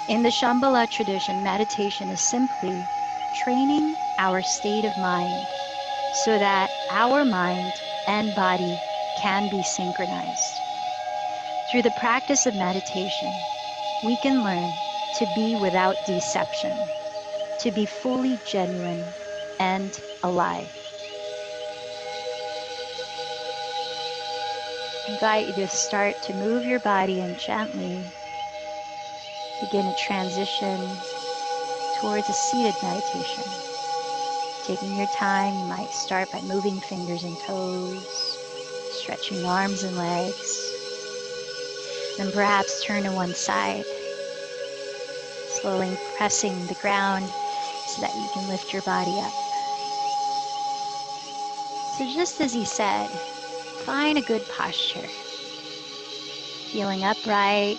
Speaker 1: In the Shambhala tradition, meditation is simply training our state of mind so that our mind and body can be synchronized. Through the practice of meditation, we can learn to be without deception, to be fully genuine and alive. I invite you to start to move your body and gently begin a transition towards a seated meditation. Taking your time, you might start by moving fingers and toes, stretching arms and legs, then perhaps turn to one side, slowly pressing the ground so that you can lift your body up. So just as he said, find a good posture, feeling upright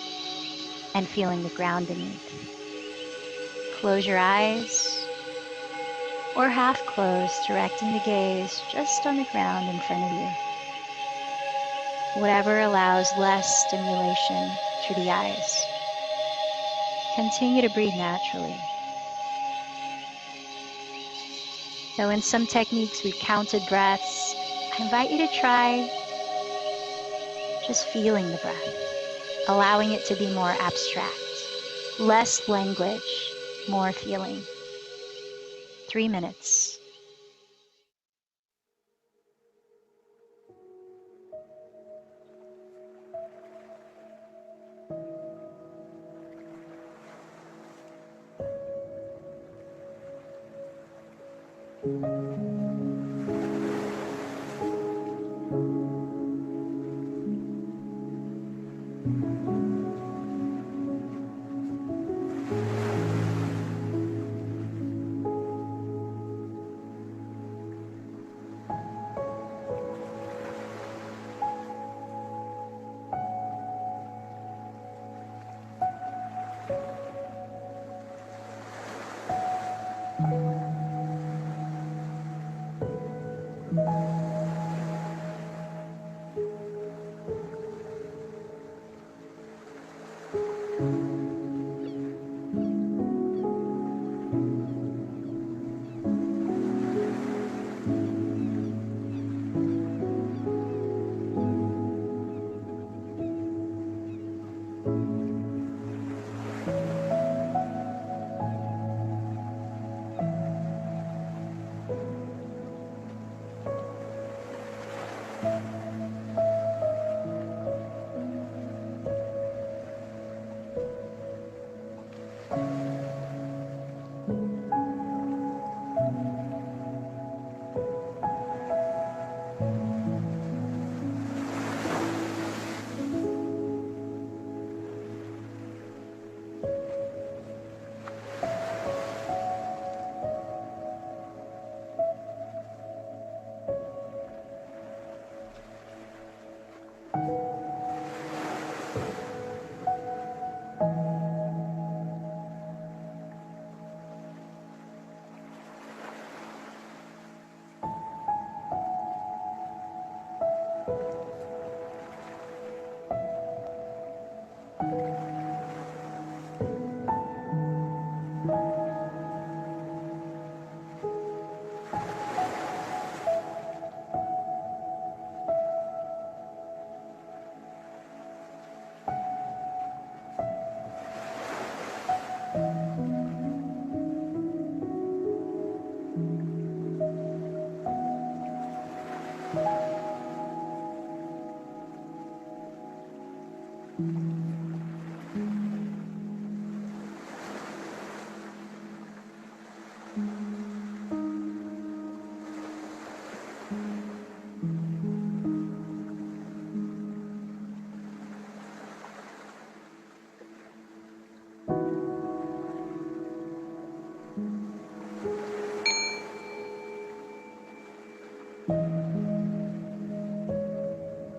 Speaker 1: and feeling the ground beneath. Close your eyes or half closed, directing the gaze just on the ground in front of you. Whatever allows less stimulation through the eyes. Continue to breathe naturally. Though in some techniques we've counted breaths, I invite you to try just feeling the breath, allowing it to be more abstract, less language, more feeling. 3 minutes.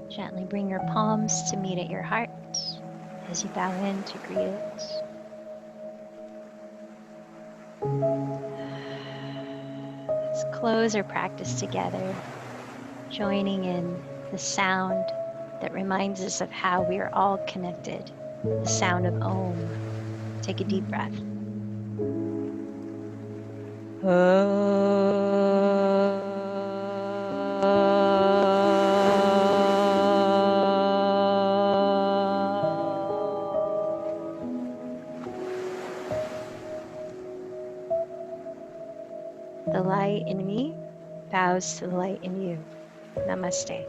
Speaker 1: Gently bring your palms to meet at your heart as you bow in to greet it. Let's close our practice together, joining in the sound that reminds us of how we are all connected, the sound of Om. Take a deep breath. The light in me bows to the light in you. Namaste.